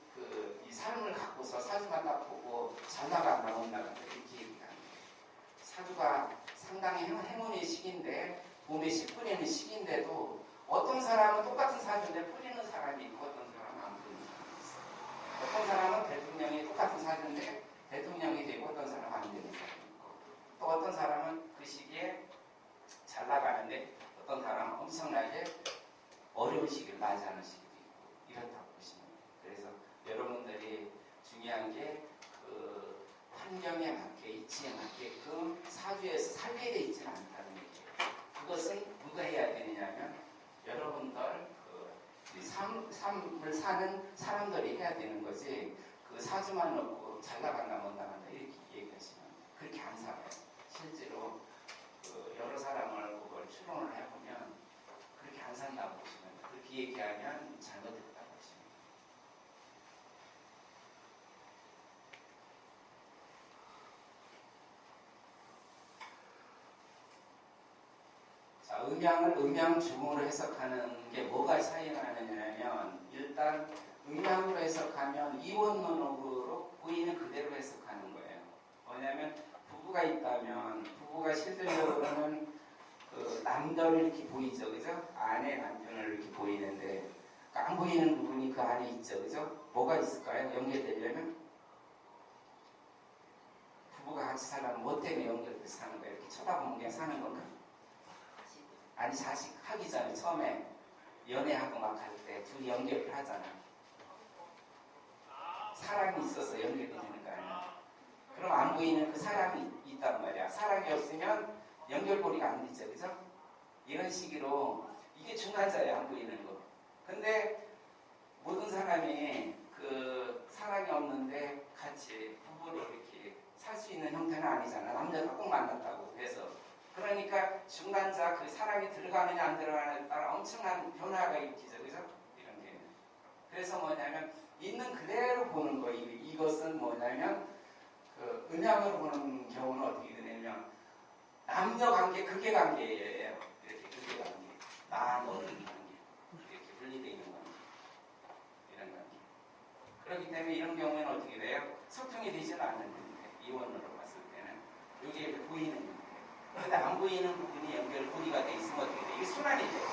이 삶을 갖고서 사주만 딱 보고 잘 나간다 못 나간다 이렇게 얘기하는 거예요. 사주가 상당히 행운의 시기인데 봄의 10분에는 시기인데도 어떤 사람은 똑같은 사주인데 풀리는 사람이 있고 어떤 사람은 안 풀리는 사람이 있어요. 어떤 사람은 대통령이 똑같은 사주인데 대통령이 되고 어떤 사람은 안 되는 사람이 있고 또 어떤 사람은 그 시기에 잘 나가는데 어떤 사람은 엄청나게 어려운 시기를 맞이하는 시기도 있고 이렇다고 보시면 돼요. 그래서 여러분들이 중요한 게 그 환경에 맞게 이치에 맞게끔 사주에서 살게 돼 있지는 않다는 얘기예요. 그것은 누가 해야 되느냐면 여러분들 삶을 사는 사람들이 해야 되는 거지 그 사주만 놓고 잘 나간다 못 나간다 이렇게 얘기하시면 그렇게 안 살아요. 실제로 여러 사람을 그걸 추론을 해보면 그렇게 안 산다고 보시면 그렇게 얘기하면 잘못했다고 보시면 자, 음양을 음양주문으로 해석하는 게 뭐가 차이가 나느냐면 일단 음양으로 해석하면 이원론으로 보이는 그대로 해석하는 거예요. 뭐냐면 부부가 있다면 부부가 실질적으로는 남자를 이렇게 보이죠, 그죠? 아내 남편을 이렇게 보이는데 안 보이는 부분이 그 안에 있죠, 그죠? 뭐가 있을까요? 연결되려면 부부가 같이 살면 뭐 때문에 연결돼서 사는 거예요? 이렇게 쳐다보면 그냥 사는 건가? 아니 자식 하기 전에 처음에 연애하고 막 할 때 둘이 연결을 하잖아. 사랑이 있어서 연결이 되는 거 아니야? 그럼 안 보이는 그 사랑이 있단 말이야. 사랑이 없으면 연결고리가 안 되죠, 그죠? 이런 식으로 이게 중간자예요, 안 보이는 거. 근데 모든 사람이 그 사랑이 없는데 같이 부부로 이렇게 살 수 있는 형태는 아니잖아. 남자가 꼭 만났다고 해서. 그러니까 중간자 그 사랑이 들어가느냐 안 들어가느냐에 따라 엄청난 변화가 일으키죠, 그죠? 이런 게. 그래서 뭐냐면 있는 그대로 보는 거. 이것은 뭐냐면 그 음양으로 보는 경우는 어떻게 되냐면 남녀 관계, 극의 관계예요. 이렇게 극의 관계. 나, 너는 관계. 이렇게 분리되어 있는 관계. 이런 관계. 그렇기 때문에 이런 경우에는 어떻게 돼요? 소통이 되지는 않는데, 이원으로 봤을 때는. 여기 이렇게 보이는 형태. 근데 안 보이는 부분이 연결고리가 돼 있으면 어떻게 돼요? 이게 순환이 돼요.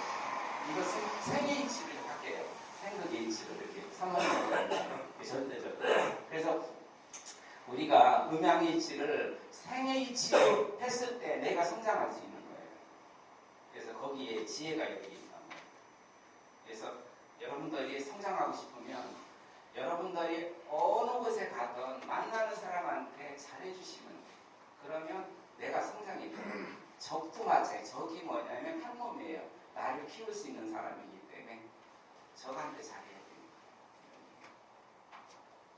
이것은 생의 이치를 바뀌어요. 생극의 이치를 이렇게 삼만적으로 절대적으로. 그래서 우리가 음양의 이치를 생의 이치로 했을 때 내가 성장할 수 있는 거예요. 그래서 거기에 지혜가 여기 있단 말이에요. 그래서 여러분들이 성장하고 싶으면 여러분들이 어느 곳에 가든 만나는 사람한테 잘해주시면 돼요. 그러면 내가 성장이 돼요. 적도 마찬가지. 적이 뭐냐면 한 놈이에요. 나를 키울 수 있는 사람이기 때문에 적한테 잘해야 됩니다.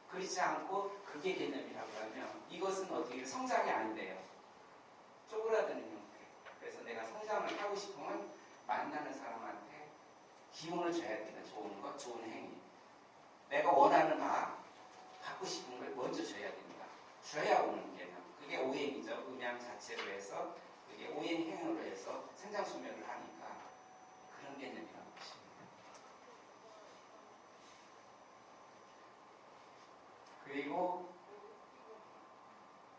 그렇지 않고 그게 개념이라고 하면 이것은 어떻게 성장이 안 돼요. 쪼그라드는 형태. 그래서 내가 성장을 하고 싶으면 만나는 사람한테 기운을 줘야 되는 좋은 것, 좋은 행위. 내가 원하는 바, 갖고 싶은 걸 먼저 줘야 됩니다. 줘야 오는 개념. 그게 오행이죠. 음양 자체로 해서 그게 오행 행으로 해서 생장 소멸을 하니까 그런 개념이라고 보십니다. 그리고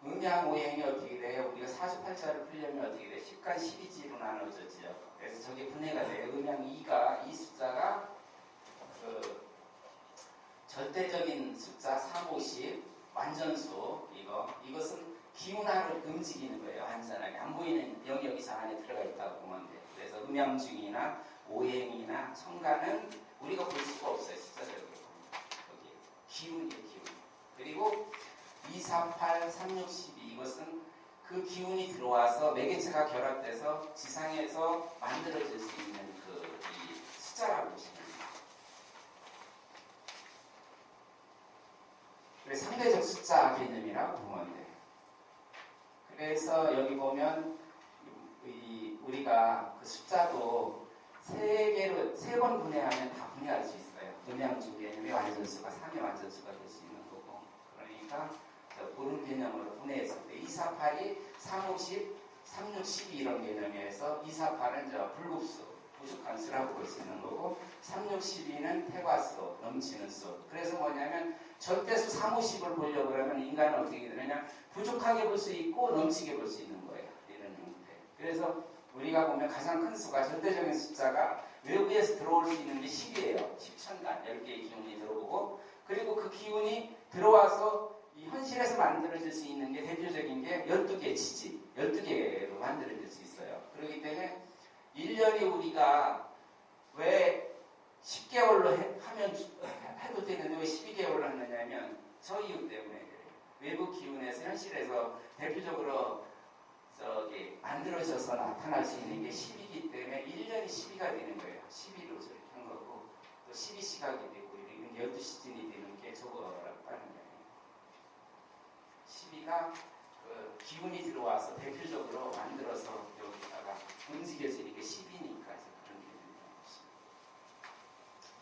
음양 오행이 어떻게 돼요? 우리가 48자를 풀려면 어떻게 돼요? 10간 12지로 나눠졌죠. 그래서 저게 분해가 돼요. 음양 2가 이 숫자가 절대적인 숫자 350 완전수 이것은 기운하를 움직이는 거예요. 완전하게 안 보이는 영역이 저 안에 들어가 있다고 보면 돼요. 그래서 음양중이나 오행이나 천간은 우리가 볼 수가 없어요. 숫자적으로 여기 기운이에요. 기운. 그리고 248, 3612 이것은 그 기운이 들어와서 매개체가 결합돼서 지상에서 만들어질 수 있는 이 숫자라고 보시면 돼요. 그래서 상대적 숫자 개념이라고 보면 돼요. 그래서 여기 보면 우리가 그 숫자도 세 번 분해하면 다 분해할 수 있어요. 음양중 개념의 완전수가 3의 완전수가 될 수 있는 거고, 그러니까 그런 개념으로 분해했을 때 248이 350, 3612 이런 개념에서 248은 불급수, 부족한 수라고 볼 수 있는 거고, 3612는 태과수, 넘치는 수. 그래서 뭐냐면 절대수 350을 보려고 그러면 인간은 어떻게 되느냐, 부족하게 볼 수 있고 넘치게 볼 수 있는 거예요. 이런 형태. 그래서 우리가 보면 가장 큰 수가 절대적인 숫자가 외부에서 들어올 수 있는 게 10이에요. 10천간, 10개의 기운이 들어오고, 그리고 그 기운이 들어와서 이 현실에서 만들어질 수 있는 게 대표적인 게 12개의 지지, 12개로 만들어질 수 있어요. 그렇기 때문에 1년이 우리가 왜 10개월로 해도 되는데 왜 12개월로 하느냐면 저 이유 때문에 그래요. 외부 기운에서 현실에서 대표적으로 만들어져서 나타날 수 있는 게 10이기 때문에 1년이 12가 되는 거예요. 12로 저렇게 한 거고, 또 12시각이 되고, 이런 12시즌이 되는 게 저거라고 하는 거예요. 12가 그 기운이 들어와서 대표적으로 만들어서 여기다가 움직여지는 게 10이니까 그런 개념이라고 보시면.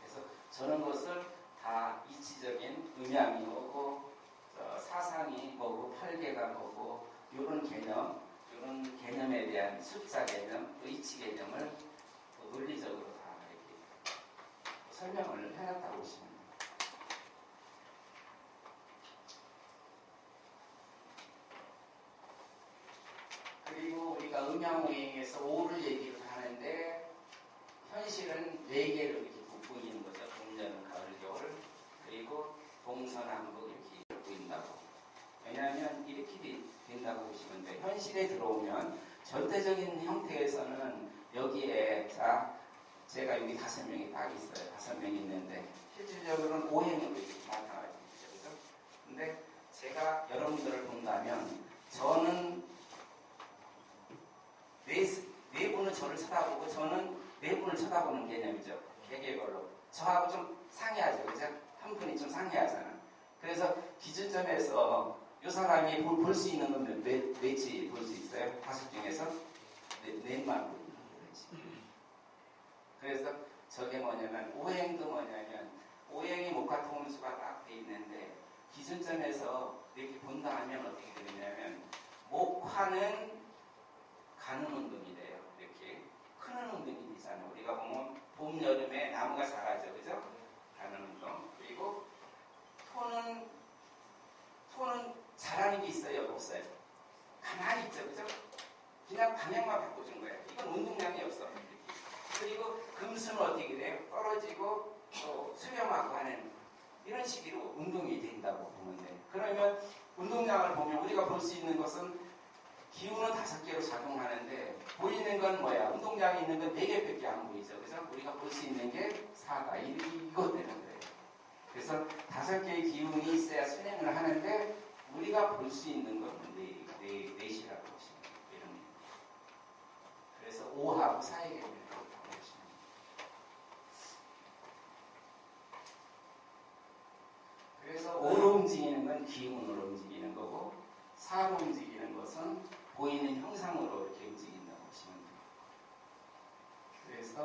그래서 저런 것을 다 이치적인 음양이 뭐고, 사상이 뭐고, 팔계가 뭐고, 이런 개념에 대한 숫자 개념, 이치 개념을 논리적으로 다 이렇게 설명을 해놨다고 보시면 돼요. 그리고 우리가 음양오행에서 5를 얘기를 하는데 현실은 4개로 이렇게 보이는 거죠. 봄여름, 가을, 겨울. 그리고 동서남북 이렇게 보인다고. 왜냐하면 이렇게 된다고 보시면 돼요. 현실에 들어오면 절대적인 형태에서는 여기에 제가 여기 5명이 딱 있어요. 5명이 있는데 실질적으로는 오행으로 이렇게 나타나죠. 그죠? 근데 제가 여러분들을 본다면 저는 네 분은 저를 쳐다보고 저는 네 분을 쳐다보는 개념이죠. 개개별로. 저하고 좀 상이하죠. 그죠? 한 분이 좀 상이하잖아. 그래서 기준점에서 이 사람이 볼 수 있는 건 몇지 볼 수 있어요? 5 중에서 넷만 보이는 거지. 그래서 저게 뭐냐면 오행도 뭐냐면 오행이 목화 토음수가 딱 돼 있는데 기준점에서 이렇게 본다 하면 어떻게 되냐면 목화는 가는 운동이 돼요. 이렇게 크는 운동이 되잖아요. 우리가 보면 봄, 여름에 나무가 자라죠. 그죠? 가는 운동. 그리고 토는 자라는 게 있어요? 없어요? 가만히 있죠. 그죠? 그냥 방향만 바꿔준 거예요. 이건 운동량이 없어. 그리고 금수는 어떻게 돼요? 떨어지고 또 수렴하고 하는 이런 식으로 운동이 된다고 보면 돼요. 그러면 운동량을 보면 우리가 볼 수 있는 것은 기운은 5개로 작용하는데 보이는 건 뭐야? 운동량이 있는 건 4개밖에 안 보이죠. 그래서 우리가 볼 수 있는 게 4가 이거 되는 거예요. 그래서 5개의 기운이 있어야 순행을 하는데 우리가 볼 수 있는 건 4이라고 보시면 돼요. 그래서 5하고 4의 개념이라고 보시면 돼요. 그래서 5로 움직이는 건 기운으로 움직이는 거고 4로 움직이는 것은 보이는 형상으로 이렇게 움직인다고 보시면 돼요. 그래서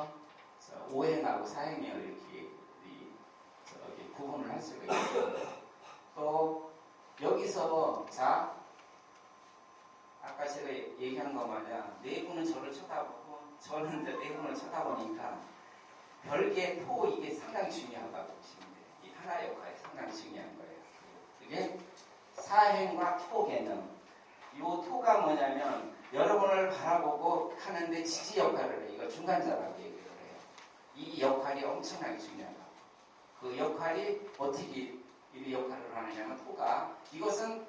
오행하고 사행을 이렇게 구분을 할 수가 있어요. 또 여기서 아까 제가 얘기한 거 마냥 네 분은 저를 쳐다보고 저는 네 분을 쳐다보니까 별개 토 이게 상당히 중요하다고 보시면 돼요. 이 하나 역할이 상당히 중요한 거예요. 그게 사행과 토 개념. 이 토가 뭐냐면 여러분을 바라보고 하는데 지지 역할을 해요. 이거 중간자라고 얘기를 해요. 이 역할이 엄청나게 중요하다. 그 그 역할이 어떻게 이 역할을 하느냐면 토가 이것은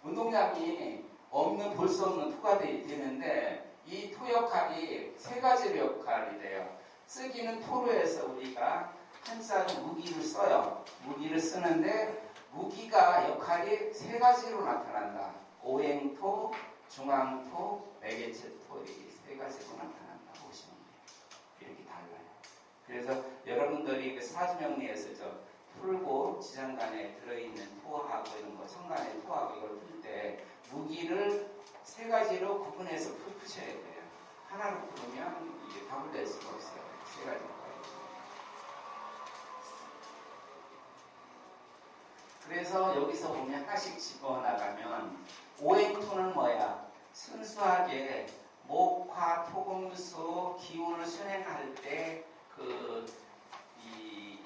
운동량이 없는 볼 수 없는 토가 되는데 이 토 역할이 세 가지로 역할이 돼요. 쓰기는 토로 해서 우리가 한자는 무기를 써요. 무기를 쓰는데 무기가 역할이 세 가지로 나타난다. 오행토, 중앙토, 매개체토 이렇게 세 가지로 나타난다 보시면 돼요. 이렇게 달라요. 그래서 여러분들이 그 사주명리에서 풀고 지장간에 들어있는 토하고 이런 거, 성간에 토하고 이걸 풀 때 무기를 세 가지로 구분해서 푸셔야 돼요. 하나로 풀으면 이게 답을 낼 수가 없어요. 세 가지로. 그래서 여기서 보면 하나씩 집어나가면 오행토는 뭐야? 순수하게 목화, 토금수 기운을 순행할 때 이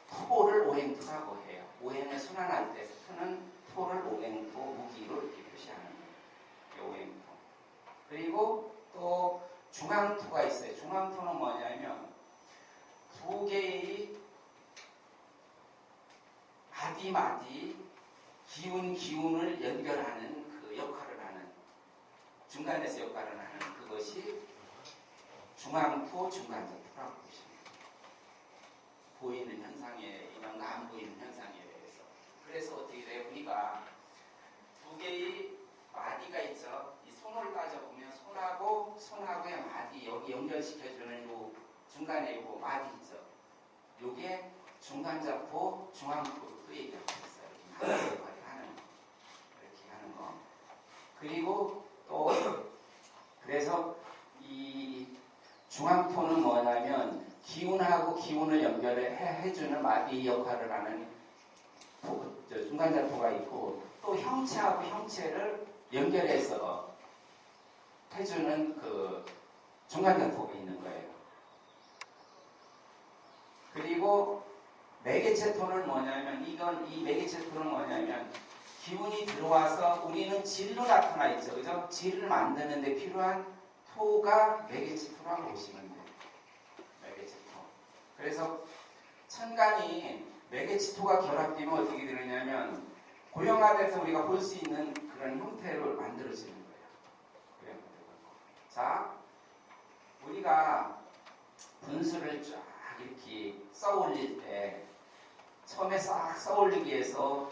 토를 오행토라고 해요. 오행을 순환할 때 토는 토를 오행토, 무기로 이렇게 표시하는 거예요. 오행토. 그리고 또 중앙토가 있어요. 중앙토는 뭐냐면 두 개의 마디 기운을 연결하는 그 역할을 하는 중간에서 역할을 하는 그것이 중앙토, 중간토라고 보시면 보이는 현상에 이런가 안 보이는 현상에 대해서. 그래서 어떻게 돼요? 우리가 두 개의 마디가 있죠. 이 손을 따져보면 손하고의 마디 여기 연결시켜주는 요 중간에 요거 마디 있죠. 요게 중간자포, 중앙토 그 얘기하고 있어요. 이렇게 하는 거. 그리고 또 그래서 이 중앙토는 뭐냐면 기운하고 기운을 연결해주는 마디 역할을 하는 중간자포가 있고 또 형체하고 형체를 연결해서 해주는 그 중간자포가 있는 거예요. 그리고 매개체토는 뭐냐면 이 매개체토는 뭐냐면 기운이 들어와서 우리는 질로 나타나 있죠. 그죠? 질을 만드는데 필요한 토가 매개체토라고 보시면 돼요. 매개체토. 그래서 천간이 매개체토가 결합되면 어떻게 되느냐면 고형화돼서 우리가 볼 수 있는 그런 형태로 만들어지는 거예요. 자, 우리가 분수를 쫙 이렇게 써올릴 때 처음에 싹 써올리기 위해서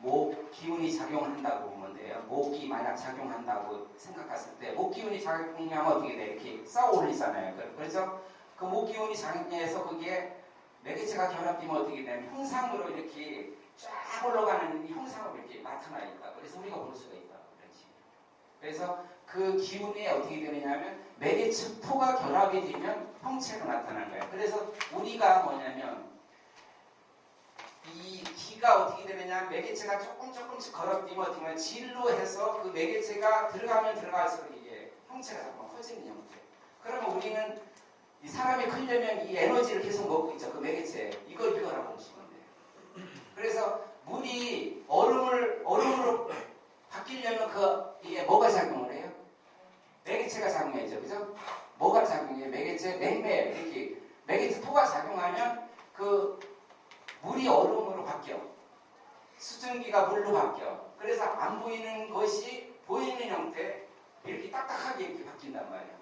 목 기운이 작용한다고 보면 돼요. 목이 만약 작용한다고 생각했을 때 목 기운이 작용하면 어떻게 돼? 이렇게 써올리잖아요. 그래서 그 목 기운이 작용해서 그게 매개체가 결합되면 어떻게 되냐면 형상으로 이렇게 쫙 올라가는 형상으로 이렇게 나타나 있다. 그래서 우리가 볼 수가 있다. 그런 식으로. 그래서 그 기운이 어떻게 되느냐면 매개체 토가 결합이 되면 형체로 나타나는 거예요. 그래서 우리가 뭐냐면 이 기가 어떻게 되느냐 매개체가 조금씩 결합되면 어떻게 되면 질로 해서 그 매개체가 들어가면 들어갈수록 이게 형체가 자꾸 커지는 형태. 그러면 우리는 이 사람이 크려면 이 에너지를 계속 먹고 있죠. 그 매개체. 이거라고 보시면 돼요. 그래서 물이 얼음으로 바뀌려면 이게 뭐가 작용을 해요? 매개체가 작용해야죠. 그죠? 뭐가 작용해요? 매개체, 냉매. 이렇게 매개체 토가 작용하면 그 물이 얼음으로 바뀌어. 수증기가 물로 바뀌어. 그래서 안 보이는 것이 보이는 형태 이렇게 딱딱하게 이렇게 바뀐단 말이에요.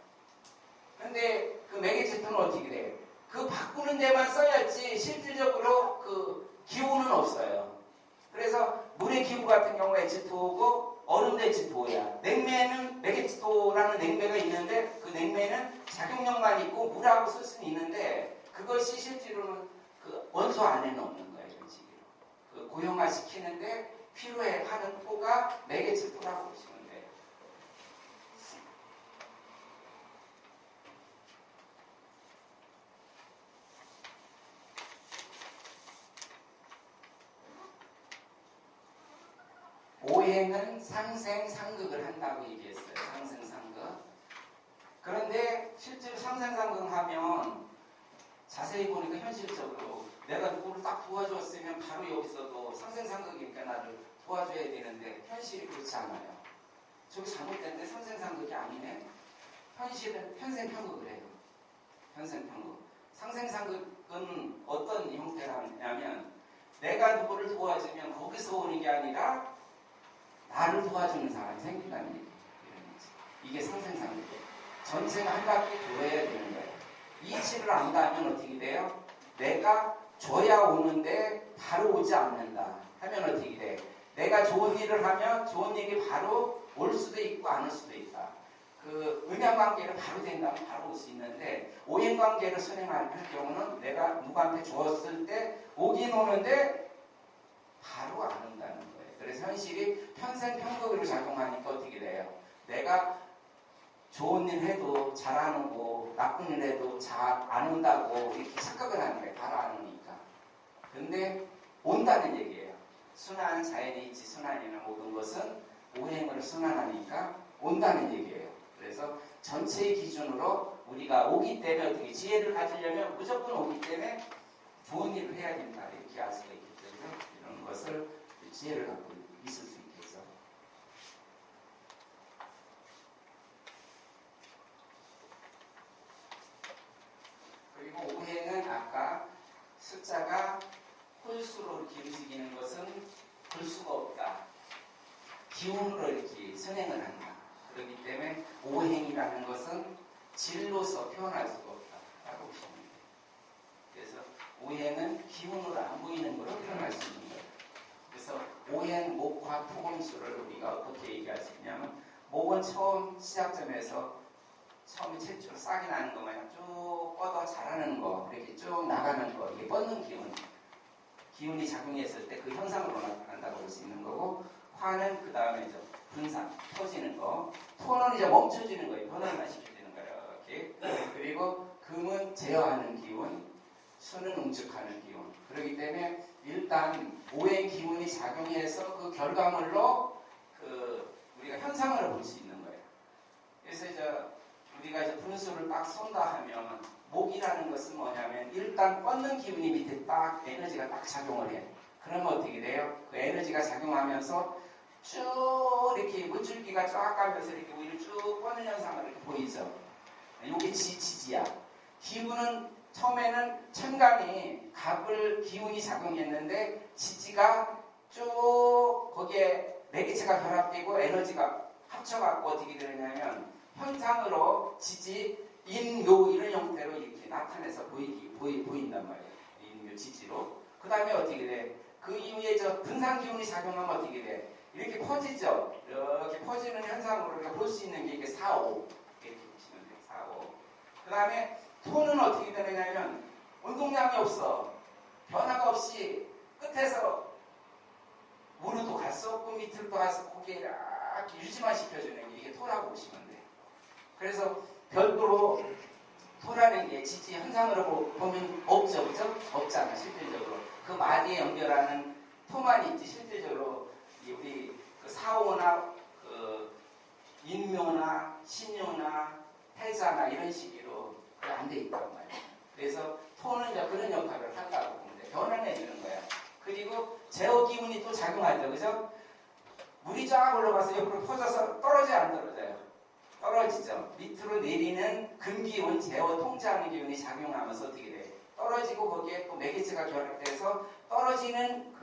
근데 그 매개체토는 어떻게 돼요? 그 바꾸는 데만 써야지 실질적으로 그 기호는 없어요. 그래서 물의 기호 같은 경우에 H2O고 얼음도 H2O야. 냉매는 매개체토라는 냉매가 있는데 그 냉매는 작용력만 있고 물하고 쓸 수는 있는데 그것이 실제로는 그 원소 안에는 없는 거예요. 이런 식으로. 그 고형화 시키는데 필요해 하는 토가 매개체토라고 보시면 돼요. 오행은 상생상극을 한다고 얘기했어요. 상생상극. 그런데 실제로 상생상극하면 자세히 보니까 현실적으로 내가 누구를 딱 도와줬으면 바로 여기서도 상생상극이니까 나를 도와줘야 되는데 현실이 그렇지 않아요. 저기 잘못됐는데 상생상극이 아니네. 현실은 현생편극을 해요. 현생편극. 상생상극은 어떤 형태라 하냐면 내가 누구를 도와주면 거기서 오는 게 아니라 나를 도와주는 사람이 생긴다는 얘기. 이게 상생상대. 전체가 한 바퀴 돌아야 되는 거예요. 이치를 안 가면 어떻게 돼요? 내가 줘야 오는데 바로 오지 않는다 하면 어떻게 돼? 내가 좋은 일을 하면 좋은 일이 바로 올 수도 있고 안 올 수도 있다. 그 음양관계를 바로 된다면 바로 올 수 있는데 오행관계를 선행할 경우는 내가 누구한테 주었을 때 오긴 오는데 바로 안 온다는 거예요. 그래서 현실이 편생편극으로 작용하니까 어떻게 돼요? 내가 좋은 일 해도 잘 안 오고 나쁜 일 해도 잘 안 온다고 이렇게 착각을 하는 거예요. 바로 안 오니까. 근데 온다는 얘기예요. 순환 자연의 이치 순환이나 모든 것은 오행으로 순환하니까 온다는 얘기예요. 그래서 전체의 기준으로 우리가 오기 때문에 어떻게 지혜를 가지려면 무조건 오기 때문에 좋은 일을 해야 된다 이렇게 알 수가 있기 때문에 이런 것을 지혜를 갖고 있을 수 있겠죠. 그리고 오행은 아까 숫자가 홀수로 이렇게 움직이는 것은 볼 수가 없다. 기운으로 이렇게 선행을 한다. 그렇기 때문에 오행이라는 것은 질로서 표현할 수가 없다라고 보시면 돼요. 그래서 오행은 기운으로 안 보이는 걸로 표현할 수 있는 거예요. 그래서 오행, 목화, 토금수를 우리가 어떻게 얘기할 수 있냐면 목은 처음 시작점에서 처음에 최초로 싹이 나는 거 마냥 쭉 뻗어 자라는 거 이렇게 쭉 나가는 거 이게 뻗는 기운이 작용했을 때 그 현상으로 나타난다고 볼 수 있는 거고 화는 그 다음에 분산, 터지는 거 토는 이제 멈춰지는 거예요. 변화만 시켜지는 거예요. 이렇게. 그리고 금은 제어하는 기운, 수는 응축하는 기운. 그렇기 때문에 일단 오행 기운이 작용해서 그 결과물로 우리가 현상을 볼 수 있는 거예요. 그래서 우리가 분수를 딱 쏜다 하면 목이라는 것은 뭐냐면 일단 뻗는 기운이 밑에 딱 에너지가 딱 작용을 해요. 그러면 어떻게 돼요? 그 에너지가 작용하면서 쭉 이렇게 물줄기가 쫙 가면서 이렇게 위로 쭉 뻗는 현상을 이렇게 보이죠. 이게 지지야. 기운은 처음에는 천간이 갑을 기운이 작용했는데 지지가 쭉 거기에 매개체가 결합되고 에너지가 합쳐갖고 어떻게 되느냐면 현상으로 지지, 인묘 이런 형태로 이렇게 나타내서 보인단 말이에요. 인묘 지지로. 그 다음에 어떻게 돼? 그 이후에 분산 기운이 작용하면 어떻게 돼? 이렇게 퍼지죠. 이렇게 퍼지는 현상으로 우리가 볼 수 있는 게 이게 4, 5 이렇게 보시면 돼요. 4, 5. 그 다음에 토는 어떻게 되느냐면 운동량이 없어. 변화가 없이 끝에서 위로도 갈 수 없고 밑으로도 갈 수 없고 이렇게 유지만 시켜주는 게 이게 토라고 보시면 돼요. 그래서 별도로 토라는 게 지지 현상으로 보면 없죠. 그죠? 없잖아 실질적으로. 그 마디에 연결하는 토만 있지 실질적으로 우리 사오나 인묘나 신묘나 태자나 이런 식으로 안 돼 있단 말이에요. 그래서 토는 이제 그런 역할을 한다고 보면 돼요. 변환해 주는 거야. 그리고 제어 기운이 또 작용하죠. 그죠? 물이 쫙 올라가서 옆으로 퍼져서 떨어져요, 안 떨어져요? 떨어지죠. 밑으로 내리는 금기운, 제어 통제하는 기운이 작용하면서 어떻게 돼? 떨어지고 거기에 또 매개체가 결합돼서 떨어지는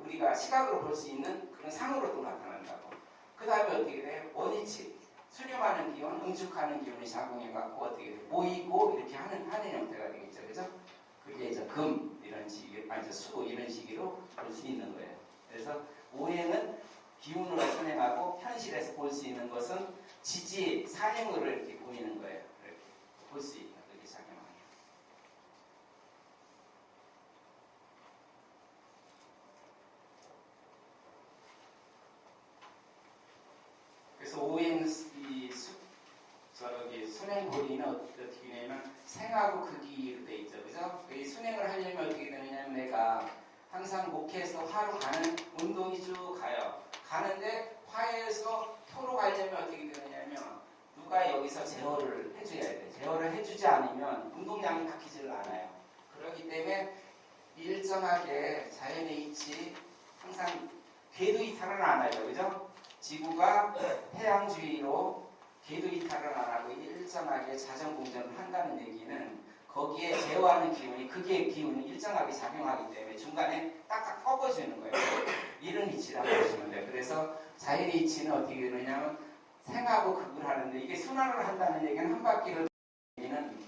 우리가 시각으로 볼 수 있는 그런 상으로 또 나타난다고. 그 다음에 어떻게 돼? 원위치, 수렴하는 기운, 응축하는 기운이 작용해갖고 어떻게 돼? 모이고 이렇게 하는 형태가 되겠죠. 그죠? 그게 금, 이런 식으로, 수, 이런 식으로 볼 수 있는 거예요. 그래서 오행은 기운으로 선행하고 현실에서 볼 수 있는 것은 지지, 사행으로 이렇게 보이는 거예요. 이렇게 볼 수 있다. 그렇게 작용하는. 그래서 오행 순행고리는 어떻게 되냐면 생하고 극이로 돼 있죠. 그죠? 이 순행을 하려면 어떻게 되느냐면 내가 항상 목해에서 화로 가는 운동이 쭉 가요. 가는데 화에서 토로 가려면 어떻게 되느냐면 누가 여기서 제어를 해줘야 돼. 제어를 해주지 않으면 운동량이 바뀌지를 않아요. 그렇기 때문에 일정하게 자연의 이치 항상 궤도 이탈은 안 하죠. 그죠? 지구가 태양 주위로 궤도 이탈을 안 하고 일정하게 자전공전을 한다는 얘기는 거기에 제어하는 기운이 극의 기운이 일정하게 작용하기 때문에 중간에 딱딱 꺾어주는 거예요. 이런 이치라고 보시면 돼요. 그래서 자연의 이치는 어떻게 되느냐면 생하고 극을 하는데 이게 순환을 한다는 얘기는 한 바퀴를 돌리는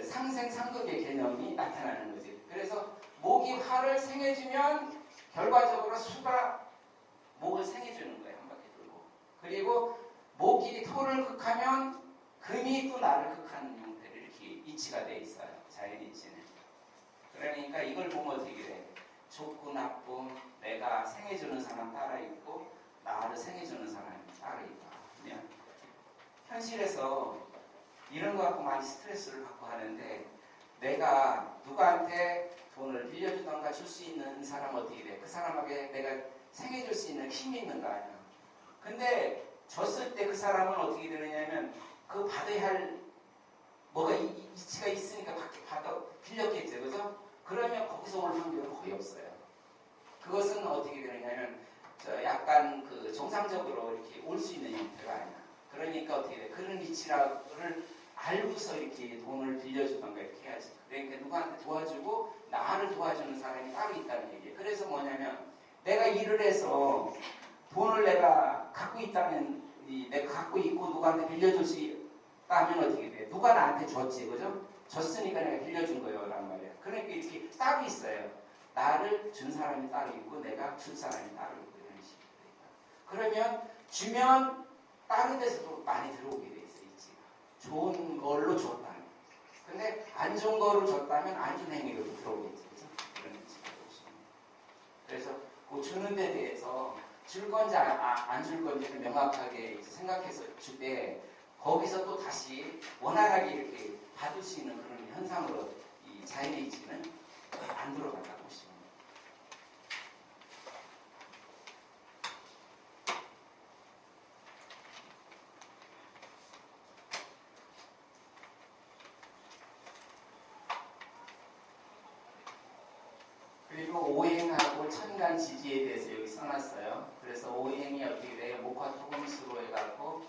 상생상극의 개념이 나타나는 거지. 그래서 목이 화를 생해주면 결과적으로 수가 목을 생해주는 거예요. 한 바퀴 돌고. 그리고 목이 토를 극하면 금이 또 나를 극하는 형태로 이렇게 이치가 돼 있어요. 자연 이치는. 그러니까 이걸 보면 어떻게 돼? 좋고 나쁨, 내가 생해주는 사람 따라 있고 나를 생해주는 사람이 따로 있다. 그냥 현실에서 이런 거 갖고 많이 스트레스를 받고 하는데 내가 누구한테 돈을 빌려주던가 줄 수 있는 사람 어떻게 돼? 그 사람에게 내가 생해줄 수 있는 힘이 있는 거 아니야. 근데 줬을 때 그 사람은 어떻게 되느냐면 그 받아야 할 뭐가 이치가 있으니까 받아 빌렸겠죠. 그죠? 그러면 거기서 올 확률은 거의 없어요. 그것은 어떻게 되느냐면 약간 그 정상적으로 이렇게 올 수 있는 형태가 아니야. 그러니까 어떻게 돼? 그런 이치를 알고서 이렇게 돈을 빌려주던가 이렇게 해야지. 그러니까 누구한테 도와주고 나를 도와주는 사람이 따로 있다는 얘기예요. 그래서 뭐냐면 내가 일을 해서 돈을 내가 갖고 있다면 내가 갖고 있고 누구한테 빌려줄 수 있다면 어떻게 돼? 누가 나한테 줬지, 그죠? 줬으니까 내가 빌려준 거예요, 란 말이야. 그러니까 이렇게 따로 있어요. 나를 준 사람이 따로 있고 내가 줄 사람이 따로 있고 이런 식으로 되니까. 그러면 주면 다른 데서도 많이 들어오게 돼 있어, 있지. 좋은 걸로 줬다면. 근데 안 좋은 거로 줬다면 안 준 행위로도 들어오겠지, 그죠? 그런 식으로 보시면. 그래서 그 주는 데 대해서 줄 건지 안 줄 건지를 명확하게 생각해서 줄 때 거기서 또 다시 원활하게 이렇게 받을 수 있는 그런 현상으로 이 자연의 이치는 안 들어간다고 보시면 돼요. 그리고 오행하고 천간 지지에 대해서 여기 써놨어요. 그래서 오행이 어떻게 돼요? 목화토금수로 해갖고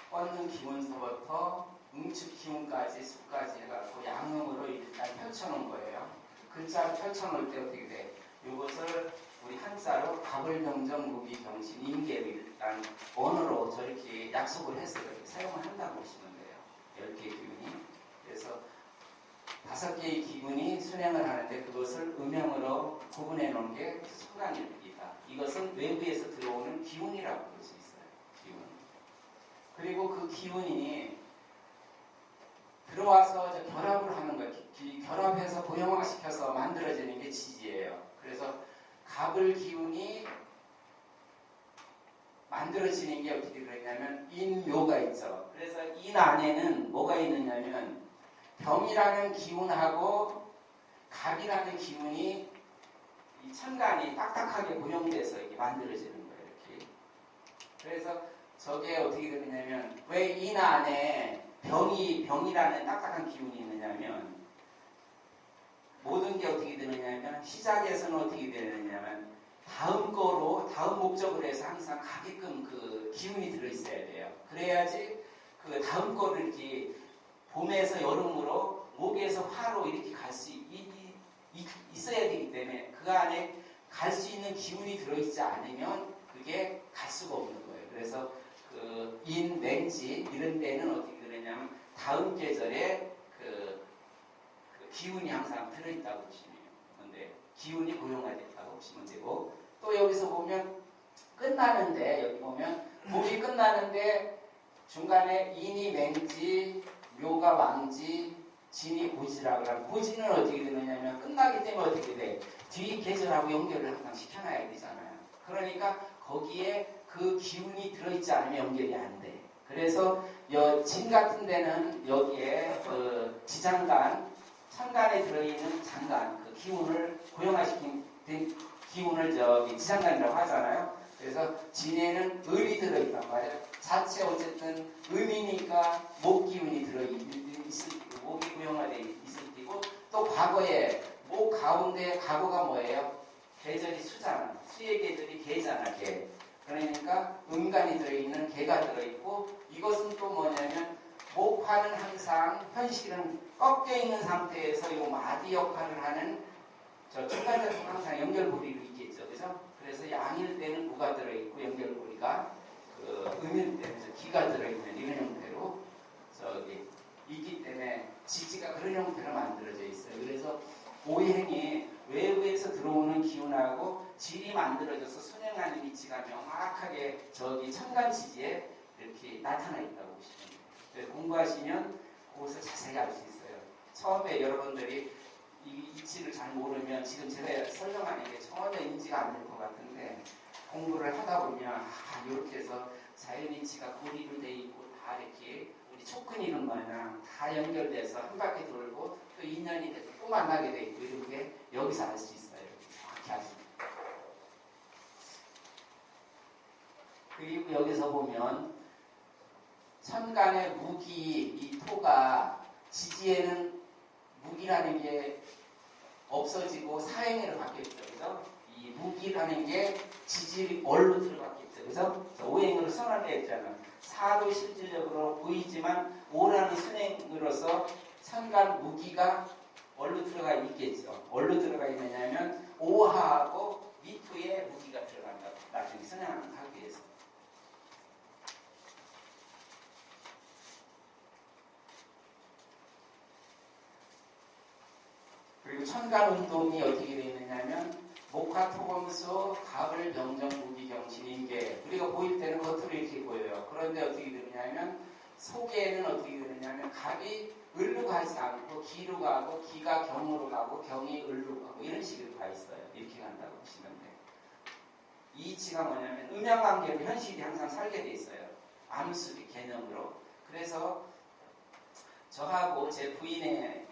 뻗는 기운서부터 응축 기운까지 수까지 해갖고 양음으로 일단 펼쳐놓은 거예요. 글자를 펼쳐놓을 때 어떻게 돼? 이것을 우리 한자로 갑을병정 무기경신 임계를 일단 언어로 저렇게 약속을 해서 이렇게 사용을 한다고 보시면 돼요. 10개의 기운이. 그래서 5개의 기운이 순행을 하는데 그것을 음형으로 구분해 놓은 게 천간일기다. 이것은 외부에서 들어오는 기운이라고 볼 수 있어요. 기운. 그리고 그 기운이 들어와서 결합을 하는 거예요. 결합해서 고형화시켜서 만들어지는 게 지지예요. 그래서 갑을 기운이 만들어지는 게 어떻게 되냐면 인묘가 있죠. 그래서 인 안에는 뭐가 있느냐면 병이라는 기운하고 갑이라는 기운이 이 천간이 딱딱하게 고용돼서 이렇게 만들어지는 거예요. 이렇게. 그래서 저게 어떻게 되느냐면 왜 인 안에 병이라는 딱딱한 기운이 있느냐면 모든 게 어떻게 되느냐면 시작에서는 어떻게 되느냐면 다음 목적으로 해서 항상 가게끔 그 기운이 들어있어야 돼요. 그래야지 그 다음 거를 이렇게 봄에서 여름으로 목에서 화로 이렇게 갈 수 있어야 되기 때문에 그 안에 갈 수 있는 기운이 들어있지 않으면 그게 갈 수가 없는 거예요. 그래서 그 인, 냉지 이런 때는 어떻게 되느냐면 다음 계절에 그 기운이 항상 들어있다고 보시면 돼요. 근데 기운이 고용화됐다고 보시면 되고 또 여기서 보면 끝나는데 여기 보면 목이 끝나는데 중간에 인이 맹지, 묘가 왕지, 진이 고지라고 하면 고지는 어떻게 되느냐면 끝나기 때문에 어떻게 돼? 뒤 계절하고 연결을 항상 시켜놔야 되잖아요. 그러니까 거기에 그 기운이 들어있지 않으면 연결이 안 돼. 그래서 진 같은 데는 여기에 그 지장간, 천간에 들어있는 장간, 그 기운을 고용화시킨 기운을 지장간이라고 하잖아요. 그래서 진에는 을이 들어있단 말이에요. 자체 어쨌든 음이니까 목 기운이 들어있을 때고 목이 고용화되어 있을 때고 또 과거에 목 가운데 과거가 뭐예요? 계절이 수잖아. 수의 계절이 개잖아. 개. 그러니까 음간이 들어있는 개가 들어있고 이것은 또 뭐냐면 목화는 항상 현실은 꺾여 있는 상태에서 이 마디 역할을 하는 저 중간자는 항상 연결고리로 있겠죠. 그죠? 그래서 양일 때는 무가 들어있고 연결고리가 음일 때는 기가 들어있는 이런 형태로 있기 때문에 지지가 그런 형태로 만들어져 있어요. 그래서 오행이 외부에서 들어오는 기운하고 질이 만들어져서 순행하는 위치가 명확하게 천간 지지에 이렇게 나타나 있다고 보시면 돼요. 그래서 공부하시면 그것을 자세히 알 수 있어요. 처음에 여러분들이 이 이치를 잘 모르면 지금 제가 설명하는 게 전혀 인지가 안 될 것 같은데 공부를 하다 보면 이렇게 해서 자연이치가 고리로 돼 있고 다 이렇게 우리 촉근 이런 거랑 다 연결돼서 한 바퀴 돌고 또 인연이 돼서 또 만나게 돼 있고 이런 게 여기서 알 수 있어요. 정확히 알 수 있어요. 그리고 여기서 보면 천간의 무기, 이 토가 지지에는 무기라는 게 없어지고 사행으로 바뀌었죠. 그죠? 이 무기라는 게 지지 월로 들어갔겠죠. 그죠? 오행으로 선언했잖아. 사로 실질적으로 보이지만 오라는 순행으로서 천간 무기가 월로 들어가 있겠죠. 월로 들어가 있느냐면 오하하고 미토에 무기가 들어간다고. 나중에 선행하기 위해서. 그리고 천간 운동이 어떻게 되어 있느냐면 목화 토금수 갑을 병정 무기경신 인계 우리가 보일 때는 겉으로 이렇게 보여요. 그런데 어떻게 되느냐면 속에는 어떻게 되느냐면 갑이 을로 가지 않고 기로 가고 기가 경으로 가고 경이 을로 가고 이런 식으로 가 있어요. 이렇게 간다고 보시면 돼요. 이 이치가 뭐냐면 음양관계로 현실이 항상 살게 돼 있어요. 암수비 개념으로. 그래서 저하고 제 부인의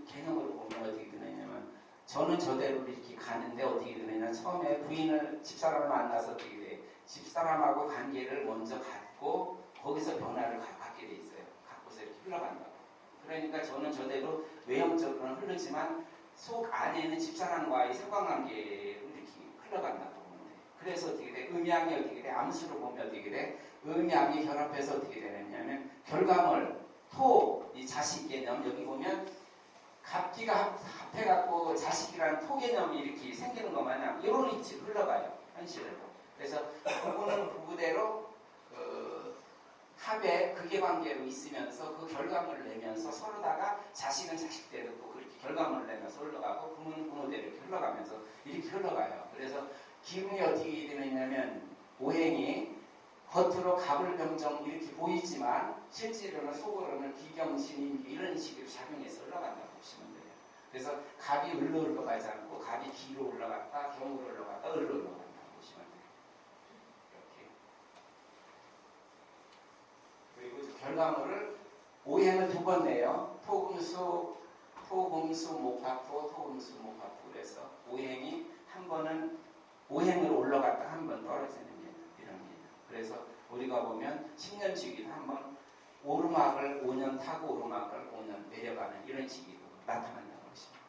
개념으로 보면 어떻게 되느냐면 저는 저대로 이렇게 가는데 어떻게 되느냐 처음에 부인을 집사람을 만나서 어떻게 돼 집사람하고 관계를 먼저 갖고 거기서 변화를 갖게 돼 있어요. 갖고서 이렇게 흘러간다고. 그러니까 저는 저대로 외형적으로는 흐르지만 속 안에는 집사람과의 상관관계로 이렇게 흘러간다고 보면 돼. 그래서 어떻게 돼 음양이 어떻게 돼 암수로 보면 어떻게 돼 음양이 결합해서 어떻게 되느냐면 결과물 토, 이 자식 개념 여기 보면 갑기가 합해갖고 자식이라는 토 개념이 이렇게 생기는 것 마냥 이런 위치로 흘러가요. 현실으로. 그래서 부부는 부부대로 합의 극의 관계로 있으면서 그 결과물을 내면서 서로다가 자식은 자식대로 또 그렇게 결과물을 내면서 흘러가고 부모는 부모대로 이렇게 흘러가면서 이렇게 흘러가요. 그래서 기운이 어떻게 되느냐면 오행이 겉으로 갑을 병정 이렇게 보이지만 실제로는 속으로는 기경신 이런 식으로 작용해서 올라간다고 보시면 돼요. 그래서 갑이 을로 올라가지 않고 갑이 기로 올라갔다 경으로 올라갔다 을로 올라간다고 보시면 돼요. 이렇게. 그리고 결과물을 오행을 두 번 내요. 토금수 목화토 토금수 목화토 그래서 오행이 한 번은 오행으로 올라갔다 한 번 떨어지는 그래서 우리가 보면 10년 주기도 한번 오르막을 5년 타고 오르막을 5년 내려가는 이런 시기로 나타난다고 하십니다.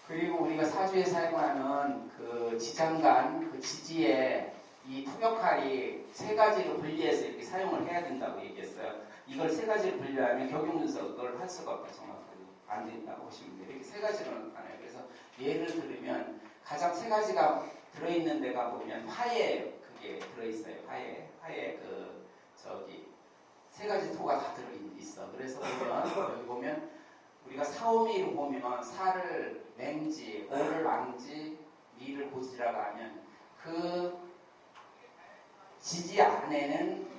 그리고 우리가 사주에 사용하는 그 지장간 그 지지에 이 투격칼이 세 가지로 분리해서 이렇게 사용을 해야 된다고 얘기했어요. 이걸 세 가지로 분리하면 격용분석을 할 수가 없다 정말. 안 된다고 보시면 돼요. 이렇게 세 가지로 나눠요. 그래서 예를 들면 가장 세 가지가 들어있는 데가 보면 화에 그게 들어있어요. 화에 세 가지 토가 다 들어있어. 그래서 보면 여기 보면 우리가 사오미로 보면 사를 맹지, 오를 망지, 미를 고지라고 하면 그 지지 안에는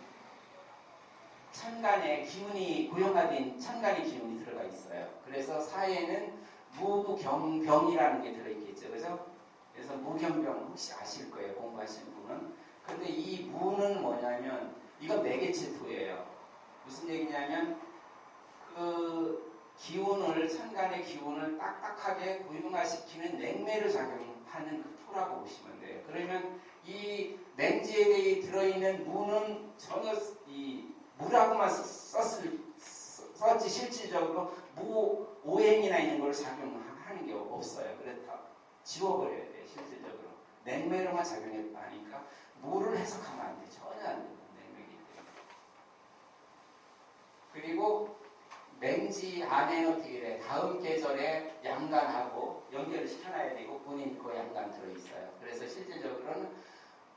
천간에 기운이 고용화된 천간의 기운이 들어가 있어요. 그래서 사에는 무경병이라는 게 들어있겠죠. 그죠? 그래서 무경병 혹시 아실 거예요. 공부하시는 분은. 근데 이 무는 뭐냐면 이건 매개칠토예요. 무슨 얘기냐면 그 기운을 천간의 기운을 딱딱하게 고용화시키는 냉매를 작용하는 그 토라고 보시면 돼요. 그러면 이 맹지에 들어있는 무는 전혀 이 무라고만 썼지 실질적으로 무 오행이나 있는 걸 작용하는 게 없어요. 그래서 지워버려야 돼요. 실질적으로. 냉매로만 작용했다 하니까 물을 해석하면 안 돼. 전혀 안 돼요. 냉매이기 때문에. 그리고 맹지 안에는 어떻게 돼? 다음 계절에 양간하고 연결을 시켜놔야 되고 본인 그 양간 들어있어요. 그래서 실질적으로는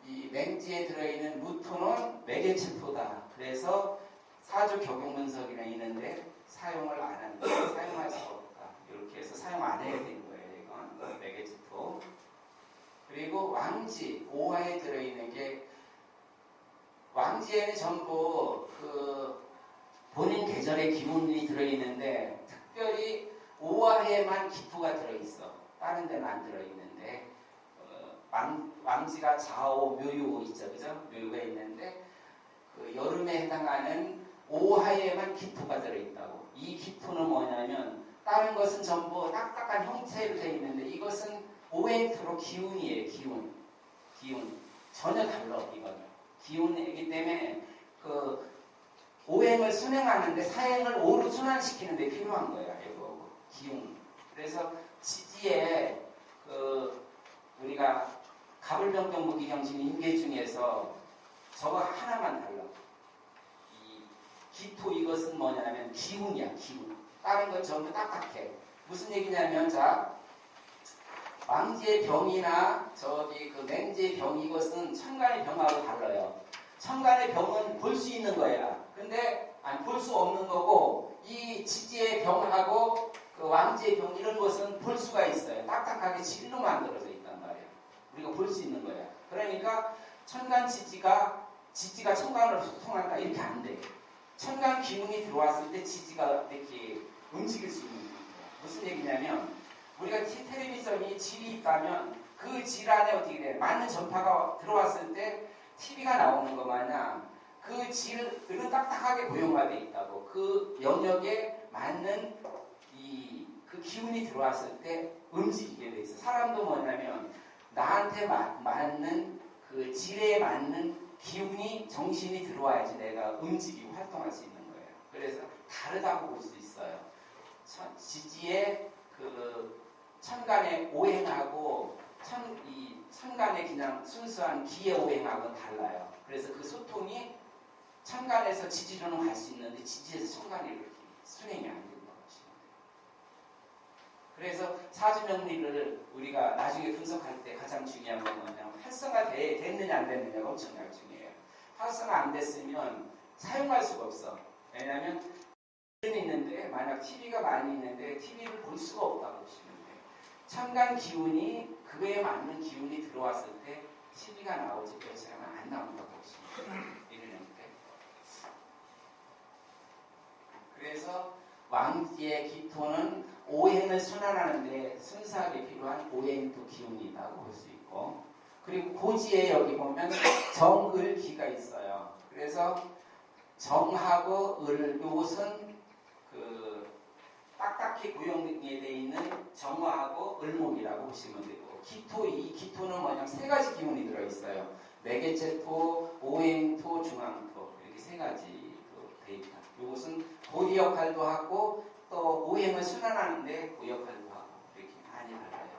이 맹지에 들어있는 무토는 매개체토다. 그래서 사주 격용문석이나 있는데 사용을 안 한다. 사용할 수가 없다. 이렇게 해서 사용 안 해야 되는 거예요. 이건 매개체토. 그리고 왕지, 오화에 들어있는 게 왕지에는 전부 그 본인 계절의 기운이 들어있는데 특별히 오화에만 기토가 들어있어. 다른 데는 안 들어있는데 왕지가 좌오, 묘유 있죠. 그죠? 묘유가 있는데 그 여름에 해당하는 오화에만 기토가 들어있다고. 이 기토는 뭐냐면 다른 것은 전부 딱딱한 형체로 되어 있는데 이것은 오행토로 기운이에요. 기운. 전혀 달라. 이거는. 기운이기 때문에 그 오행을 순행하는데 사행을 오로 순환시키는데 필요한 거예요. 이거 기운. 그래서 지지에 그 우리가 가불병경무기경신 인계 중에서 저거 하나만 달라. 이 기토 이것은 뭐냐면 기운이야. 기운. 다른 건 전부 딱딱해. 무슨 얘기냐면 자 왕지의 병이나 저기 그 맹지의 병 이것은 천간의 병하고 달라요. 천간의 병은 볼 수 있는 거야. 근데 볼 수 없는 거고 이 지지의 병하고 그 왕지의 병 이런 것은 볼 수가 있어요. 딱딱하게 질로 만들어져 있단 말이야. 우리가 볼 수 있는 거야. 그러니까 천간 지지가 천간으로 소통한다 이렇게 안 돼. 천간 기운이 들어왔을 때 지지가 이렇게 움직일 수 있는 거야. 무슨 얘기냐면 우리가 텔레비전이 질이 있다면 그 질 안에 어떻게 돼? 많은 전파가 들어왔을 때 TV가 나오는 것 마냥 그 질은 딱딱하게 고용화되어 있다고. 그 영역에 맞는 그 기운이 들어왔을 때 움직이게 돼 있어. 사람도 뭐냐면 나한테 맞는 그 질에 맞는 기운이 정신이 들어와야지 내가 움직이고 활동할 수 있는 거예요. 그래서 다르다고 볼 수 있어요. 지지의 그 천간의 오행하고 천간의 그냥 순수한 기의 오행하고는 달라요. 그래서 그 소통이 천간에서 지지로는 갈 수 있는데 지지에서 천간이 이렇게 순행이 안 된다고 보시면 돼요. 그래서 사주명리를 우리가 나중에 분석할 때 가장 중요한 건 뭐냐면 활성화 됐느냐 안 됐느냐가 엄청나게 중요해요. 활성화 안 됐으면 사용할 수가 없어. 왜냐하면 있는데 만약 TV가 많이 있는데 TV를 볼 수가 없다고 보시면 돼요. 천간 기운이 그에 맞는 기운이 들어왔을 때 TV가 나오지 그렇지 않으면 안 나온다고 보시면 돼요. 이러는데 그래서 왕지의 기토는 오행을 순환하는데 순수하게 필요한 오행토 기운이 있다고 볼 수 있고 그리고 고지에 여기 보면 정을기가 있어요. 그래서 정하고 을 이것은 그 딱딱히 구형되어 있는 정화하고 을목이라고 보시면 되고 이 기토는 뭐냐면 세 가지 기운이 들어있어요. 매개체토, 오행토, 중앙토 이렇게 세 가지 되어 있다. 이것은 고리 역할도 하고 또 오행을 순환하는데 그 역할도 하고 이렇게 많이 달라요.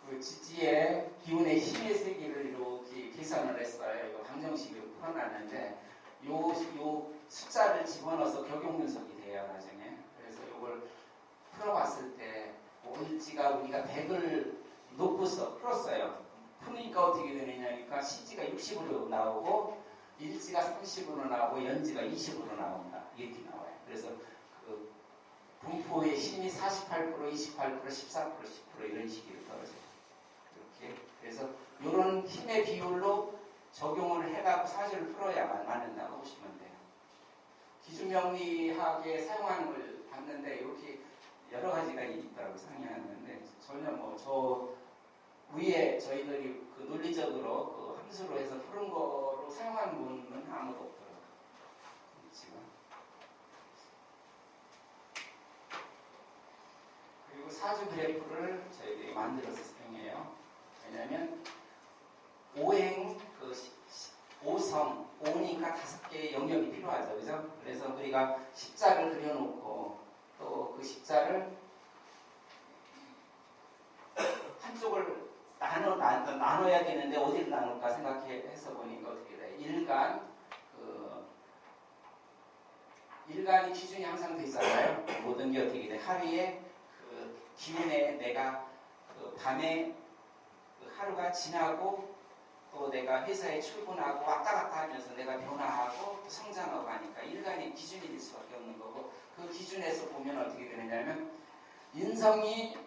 그 지지의 기운의 힘의 세계를 이렇게 계산을 했어요. 이거 방정식으로 풀어놨는데 요 숫자를 집어넣어서 적용분석이 돼요 나중에. 그래서 이걸 풀어봤을 때 일지가 우리가 100을 놓고서 풀었어요. 푸니까 어떻게 되느냐니까 시지가 60으로 나오고 일지가 30으로 나오고 연지가 20으로 나온다 이렇게 나와요. 그래서 그 분포의 힘이 48%, 28%, 14%, 10% 이런 식으로 떨어져요. 이렇게. 그래서 이런 힘의 비율로 적용을 해가고 사실을 풀어야 맞는다고 보시면 돼요. 기준명리학에 사용하는 걸 봤는데 이렇게 여러 가지가 있다고 상의하는데 전혀 저 위에 저희들이 그 논리적으로 그 함수로 해서 푸른 거로 사용하는 분은 아무도 없더라고요. 지금. 그리고 사주 그래프를 저희들이 만들어서 사용해요. 왜냐하면 오행 오성, 오니까 5개의 영역이 필요하죠. 그죠? 그래서 우리가 십자를 그려놓고 또 그 십자를 한쪽을 나눠야 되는데 어디를 나눌까 생각해서 보니까 어떻게 돼? 일간이 기준이 항상 돼 있잖아요. 모든 게 어떻게 돼? 하루에 그 기운에 내가 그 밤에 그 하루가 지나고 또 내가 회사에 출근하고 왔다 갔다 하면서 내가 변화하고 성장하고 하니까 일간이 기준이 될 수밖에 없는 거고 그 기준에서 보면 어떻게 되느냐면 인성이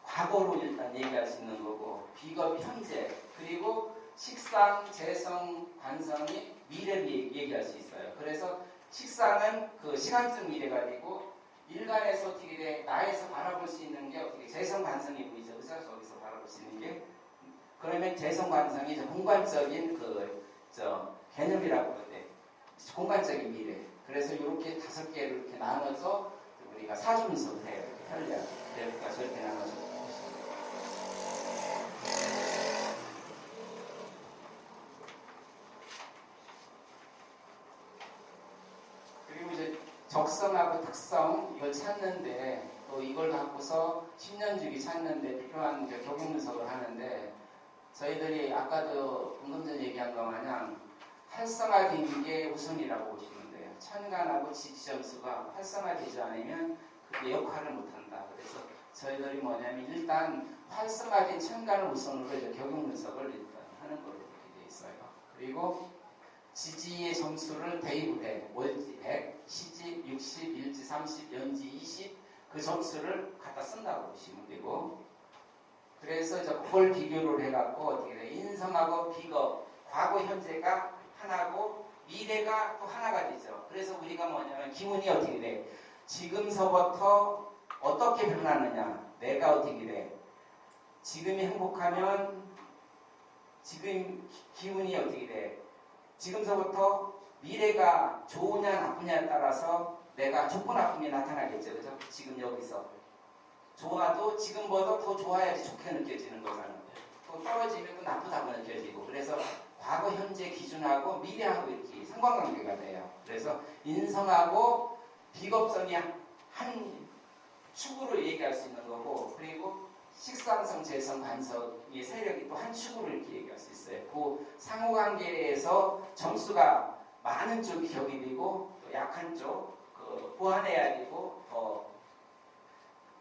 과거로 일단 얘기할 수 있는 거고 비겁이 현재 그리고 식상, 재성, 관성이 미래를 얘기할 수 있어요. 그래서 식상은 그 시간적 미래가 되고 일간에서 어떻게 돼 나에서 바라볼 수 있는 게 어떻게 재성, 관성이 보이죠. 그래서 저기서 바라볼 수 있는 게 그러면 재성, 관성이 공간적인 개념이라고 그러는데 공간적인 미래. 그래서 이렇게 5개를 이렇게 나눠서 우리가 사주분석을 해요. 편리하게. 그러니까 저렇게 나눠서. 그리고 이제 적성하고 특성 이걸 찾는데 또 이걸 갖고서 10년 주기 찾는데 필요한 적용 분석을 하는데 저희들이 아까도 방금 전에 얘기한 것 마냥 활성화된 게 우선이라고 보시면 돼요. 천간하고 지지점수가 활성화되지 않으면 그게 역할을 못한다. 그래서 저희들이 뭐냐면 일단 활성화된 천간을 우선으로 이제 적용 분석을 일단 하는 걸로 이렇게 돼 있어요. 그리고 지지의 점수를 대입을 해. 월지 100, 시지 60, 일지 30, 연지 20 그 점수를 갖다 쓴다고 보시면 되고 그래서 이제 그걸 비교를 해갖고 어떻게 돼? 인성하고 비겁, 과거, 현재가 하나고 미래가 또 하나가 되죠. 그래서 우리가 뭐냐면 기운이 어떻게 돼? 지금서부터 어떻게 변하느냐? 내가 어떻게 돼? 지금이 행복하면 지금 기운이 어떻게 돼? 지금서부터 미래가 좋으냐 나쁘냐에 따라서 내가 좋고 나쁨이 나타나겠죠. 그죠? 지금 여기서 좋아도 지금보다 더 좋아야지 좋게 느껴지는 거잖아요. 또 떨어지면 또 나쁘다고 느껴지고 그래서 과거, 현재 기준하고 미래하고 이렇게 상관관계가 돼요. 그래서 인성하고 비겁성이 한 축으로 얘기할 수 있는 거고 그리고 식상성, 재성, 관성의 세력이 또 한 축으로 이렇게 얘기할 수 있어요. 그 상호관계에서 점수가 많은 쪽이 격이 되고 또 약한 쪽 보완해야 되고 더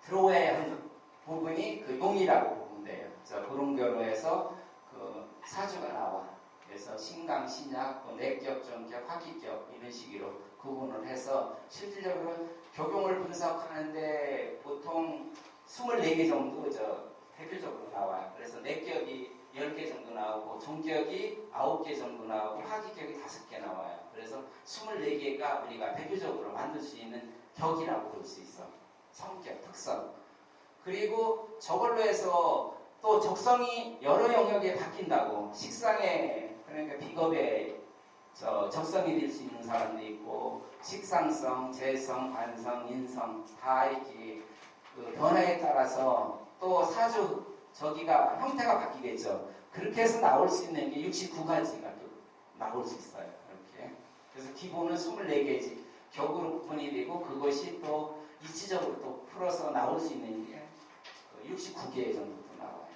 들어와야 하는 부분이 그 용이라고 보면 돼요. 그런 결로해서 그 사주가 나와. 그래서 신강, 신약, 내격, 전격, 화기격 이런 식으로 구분을 해서 실질적으로 적용을 분석하는데 보통 24개 정도 대표적으로 나와요. 그래서 내격이 10개 정도 나오고 전격이 9개 정도 나오고 화기격이 5개 나와요. 그래서 24개가 우리가 대표적으로 만들 수 있는 격이라고 볼 수 있어. 성격, 특성. 그리고 저걸로 해서 또 적성이 여러 영역에 바뀐다고. 식상에 그러니까 비겁에 적성이 될 수 있는 사람도 있고 식상성, 재성, 관성, 인성 다 이렇게 그 변화에 따라서 또 사주 저기가 형태가 바뀌겠죠. 그렇게 해서 나올 수 있는 게 69가지가 또 나올 수 있어요. 이렇게. 그래서 기본은 24개지. 격으로 구분이 되고 그것이 또 이치적으로 또 풀어서 나올 수 있는 게 69개 정도 나와요.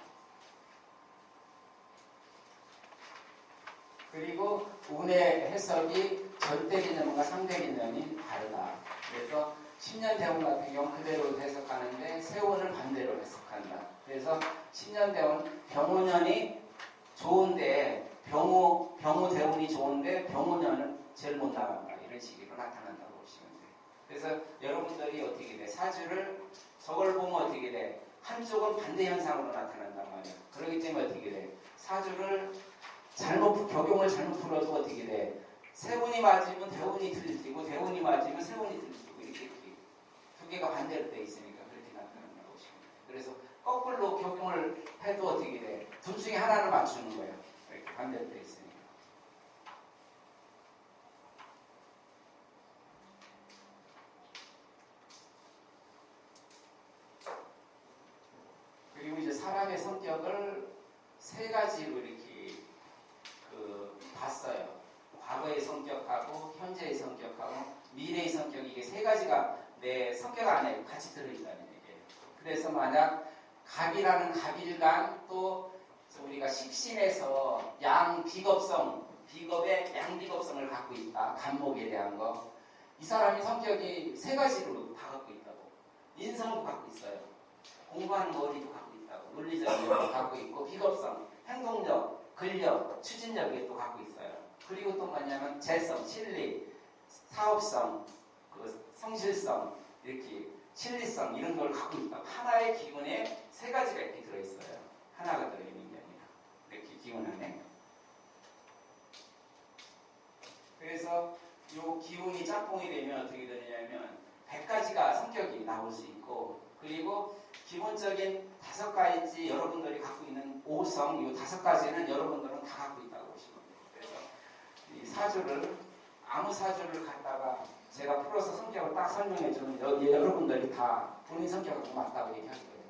그리고 운의 해석이 절대 개념과 상대 개념이 다르다. 그래서 10년 대운 같은 경우 그대로 해석하는데 세운을 반대로 해석한다. 그래서 10년 대운 병오년이 좋은데 병오 대운이 좋은데 병오년은 제일 못 나간다. 이런 식으로 나타난다고 보시면 돼요. 그래서 여러분들이 어떻게 돼? 사주를 저걸 보면 어떻게 돼? 한쪽은 반대 현상으로 나타난단 말이에요. 그렇기 때문에 어떻게 돼? 사주를 적용을 잘못 풀어도 어떻게 돼? 세운이 맞으면 대운이 틀리고 대운이 맞으면 세운이 틀리고 이렇게 두 개가 반대로 돼 있으니까 그렇게 나타난다고 보시면 돼요. 그래서 거꾸로 적용을 해도 어떻게 돼? 둘 중에 하나를 맞추는 거예요. 이렇게 반대로 돼 있으니까. 그리고 이제 사람의 성격을 3가지로 이렇게 봤어요. 과거의 성격하고 현재의 성격하고 미래의 성격, 이게 세 가지가 내 성격 안에 같이 들어있다는 얘기예요. 그래서 만약 갑이라는 갑일간, 또 우리가 식신에서 양 비겁성, 비겁의 양비겁성을 갖고 있다. 간목에 대한 거. 이 사람이 성격이 세 가지로 다 갖고 있다고. 인성도 갖고 있어요. 공부하는 머리도 갖고 있다고. 논리적인 것도 갖고 있고, 비겁성, 행동력, 근력, 추진력이 또 갖고 있어요. 그리고 또 뭐냐면 재성, 실리, 사업성, 그 성실성, 이렇게 실리성 이런 걸 갖고 있다고. 하나의 기운에 세 가지가 이렇게 들어있어요. 하나가 들어있는 게 아니라 이렇게 기운 안에. 그래서 이 기운이 짝꿍이 되면 어떻게 되느냐면 100가지가 성격이 나올 수 있고, 그리고 기본적인 5가지 여러분들이 갖고 있는 5성, 이 5가지는 여러분들은 다 갖고 있다고 보시면 돼요. 그래서 이 사주를, 아무 사주를 갖다가 제가 풀어서 성격을 딱 설명해 주면 여러분들이 다 본인 성격하고 맞다고 얘기할 거예요.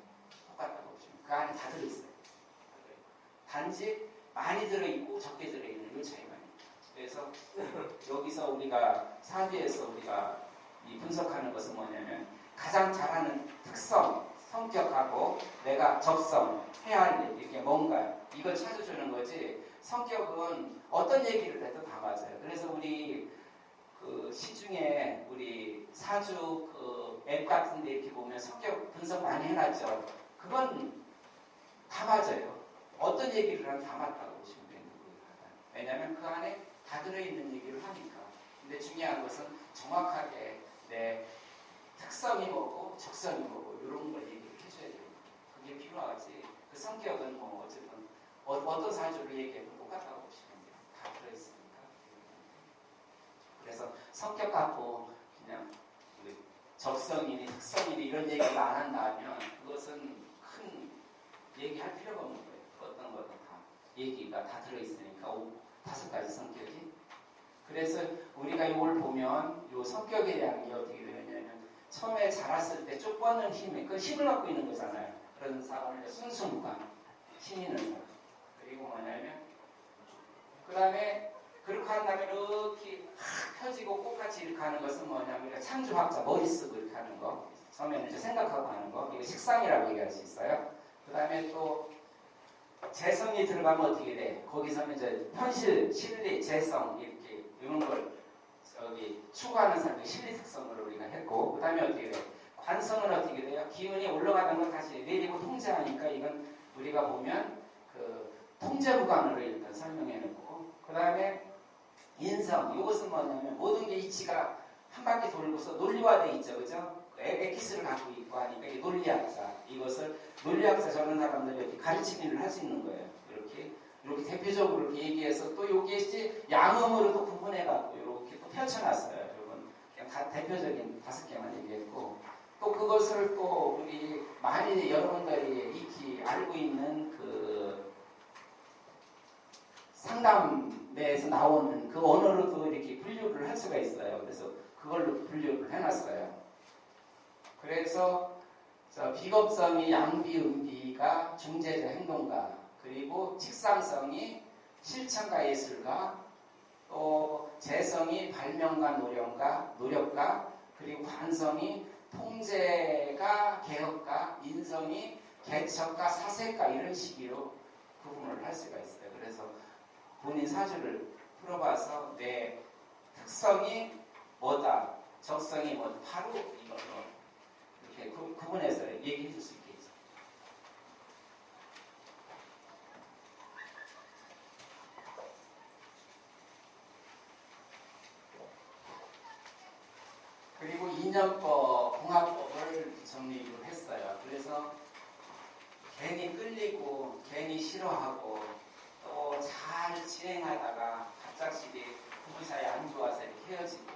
똑같다고 보시면. 그 안에 다 들어있어요. 단지 많이 들어있고 적게 들어있는 이 차이만 있어요. 그래서 여기서 우리가 사주에서 우리가 이 분석하는 것은 뭐냐면 가장 잘하는 특성, 성격하고 내가 적성, 해야 할 일, 이게 뭔가 이걸 찾아주는 거지, 성격은 어떤 얘기를 해도 다 맞아요. 그래서 우리 그 시중에 우리 사주 그 앱 같은 데 이렇게 보면 성격 분석 많이 해놨죠. 그건 다 맞아요. 어떤 얘기를 하면 다 맞다고 보시면 되는 거예요. 왜냐하면 그 안에 다 들어있는 얘기를 하니까. 근데 중요한 것은 정확하게 내 특성이 뭐고 적성이 뭐고 이런 걸 얘기를 해줘야 돼요. 그게 필요하지. 그 성격은 뭐 어쨌든 어떤 사주를 얘기해도 똑같다고 보시면 돼요. 다 들어있으니까. 그래서 성격 갖고 그냥 적성이니 특성이니 이런 얘기를 안 한다면 그것은 큰 얘기할 필요가 없는 거예요. 어떤 것도 다 얘기가 다 들어있으니까 5가지 성격이. 그래서 우리가 이걸 보면 이 성격에 대한 게 어떻게 되느냐면 처음에 자랐을 때 쫓겨는 힘이 그 힘을 갖고 있는 거잖아요. 그런 사람을 순수무관, 힘 있는 사람. 그리고 뭐냐면 그 다음에 그렇게 한 다음에 이렇게 펴지고 꽃같이 이렇게 하는 것은 뭐냐면 우리가 창조학자 머리 쓰고 이렇게 하는 거. 처음에는 이제 생각하고 하는 거. 이거 식상이라고 얘기할 수 있어요. 그 다음에 또 재성이 들어가면 어떻게 돼? 거기서는 이제 현실, 실리, 재성 이렇게 이런 걸 추구하는 사람이 실리 특성으로 우리가 했고, 그 다음에 어떻게 돼? 관성은 어떻게 돼요? 기운이 올라가는 걸 다시 내리고 통제하니까 이건 우리가 보면 그 통제무관으로 일단 설명해놓고, 그 다음에 인성, 이것은 뭐냐면 모든 게 이치가 한 바퀴 돌고서 논리화되어 있죠, 그죠? 엑기스를 갖고 있고 하니까 이 논리학자, 이것을 논리학자 저런 사람들이 이렇게 가르치기를 할 수 있는 거예요. 이렇게 대표적으로 이렇게 얘기해서 또 여기에 이제 양음으로 또 구분해갖고 이렇게 또 펼쳐놨어요. 여러분 그냥 다 대표적인 5개만 얘기했고, 또 그것을 또 우리 많이 여러분들이 익히 알고 있는 그 상담에서 나오는 그 언어로도 이렇게 분류를 할 수가 있어요. 그래서 그걸로 분류를 해놨어요. 그래서 비겁성이 양비음비가 중재자 행동가, 그리고 직상성이 실천가 예술가, 또 재성이 발명가 노력가, 그리고 관성이 통제가 개혁가, 인성이 개척가 사색가, 이런 식으로 구분을 할 수가 있어요. 그래서 본인 사주를 풀어봐서 내 특성이 뭐다, 적성이 뭐다, 바로 이걸로 이렇게 구분해서 얘기해 줄 수 있겠죠. 그리고 인연법, 공합법을 정리를 했어요. 그래서 괜히 끌리고 괜히 싫어하고 또 잘 진행하다가 갑작스레 부부 사이 안 좋아서 이렇게 헤어지고,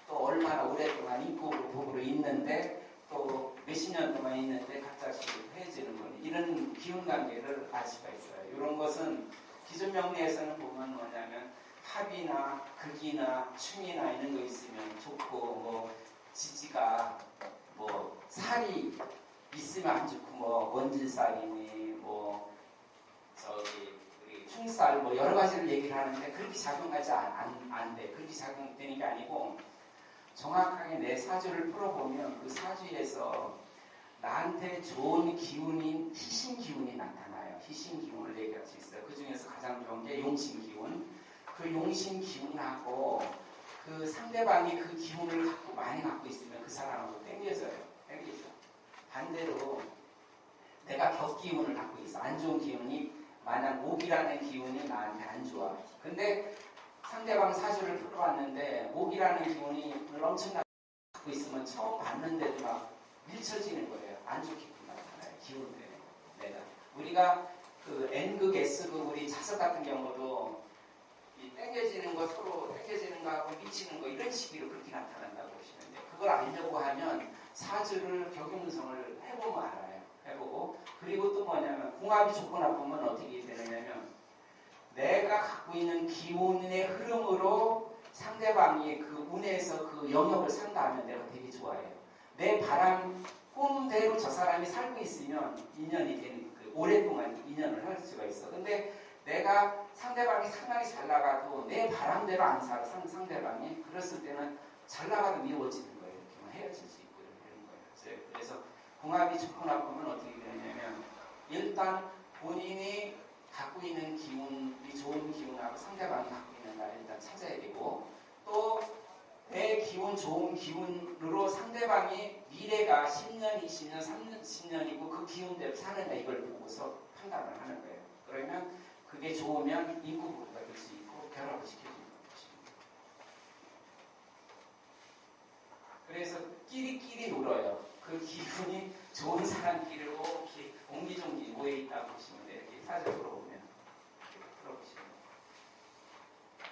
또 얼마나 오랫동안 인격으로 부부로 있는데 또 몇십 년 동안 있는데 갑자기 헤어지는 건 이런 기운 관계를 알 수가 있어요. 이런 것은 기존 명리에서는 보면 뭐냐면 합이나 극이나 충이나 이런 거 있으면 좋고, 뭐 지지가 뭐 살이 있으면 안 좋고, 뭐 원질살이니 뭐 우리 충살 뭐 여러 가지를 얘기를 하는데 그렇게 작용하지 안 돼. 그렇게 작용되는 게 아니고 정확하게 내 사주를 풀어보면 그 사주에서 나한테 좋은 기운인 희신 기운이 나타나요. 희신 기운을 얘기할 수 있어요. 그 중에서 가장 좋은 게 용신 기운. 그 용신 기운하고 그 상대방이 그 기운을 많이 갖고 있으면 그 사람하고 땡겨져요. 땡겨져. 반대로 내가 격기운을 갖고 있어. 안 좋은 기운이 만약 목이라는 기운이 나한테 안 좋아. 근데 상대방 사주를 풀어봤는데 목이라는 기운이 엄청나게 갖고 있으면 처음 봤는데도 막 밀쳐지는 거예요. 안 좋게 나타나요. 기운 때문에. 내가 우리가 그 N극, S극 우리 자석 같은 경우도 이 땡겨지는 거 서로 땡겨지는 거하고 미치는 거 이런 식으로 그렇게 나타난다고 보시면 돼요. 그걸 알려고 하면 사주를 격용성을 해보면 알아요. 해보고 그리고 또 뭐냐면 궁합이 좋고 나쁘면 어떻게 되느냐면 내가 갖고 있는 기운의 흐름으로 상대방이 그 운에서 그 영역을 산다 하면 내가 되게 좋아해요. 내 바람 꿈대로 저 사람이 살고 있으면 인연이 되는 그 오랫동안 인연을 할 수가 있어. 근데 내가 상대방이 상당히 잘 나가도 내 바람대로 안 살아 상대방이 그랬을 때는 잘 나가도 미워지는 거예요. 이렇게 헤어질 수 있고 이런 거예요. 그래서 궁합이 좋고 나쁘면 어떻게 되냐면 일단 본인이 갖고 있는 기운이 좋은 기운하고 상대방이 갖고 있는 걸 일단 찾아야 되고 또 내 기운 좋은 기운으로 상대방이 미래가 10년, 20년, 30년이고 그 기운대로 사느냐 이걸 보고서 판단을 하는 거예요. 그러면 그게 좋으면 인구부가 될 수 있고 결합을 시켜주는 것입니다. 그래서 끼리끼리 놀아요. 그 기분이 좋은 사람끼리 이렇게 옹기종기 모여있다고 보시면 돼요. 이렇게 사적으로 보면 이렇게 풀어보시면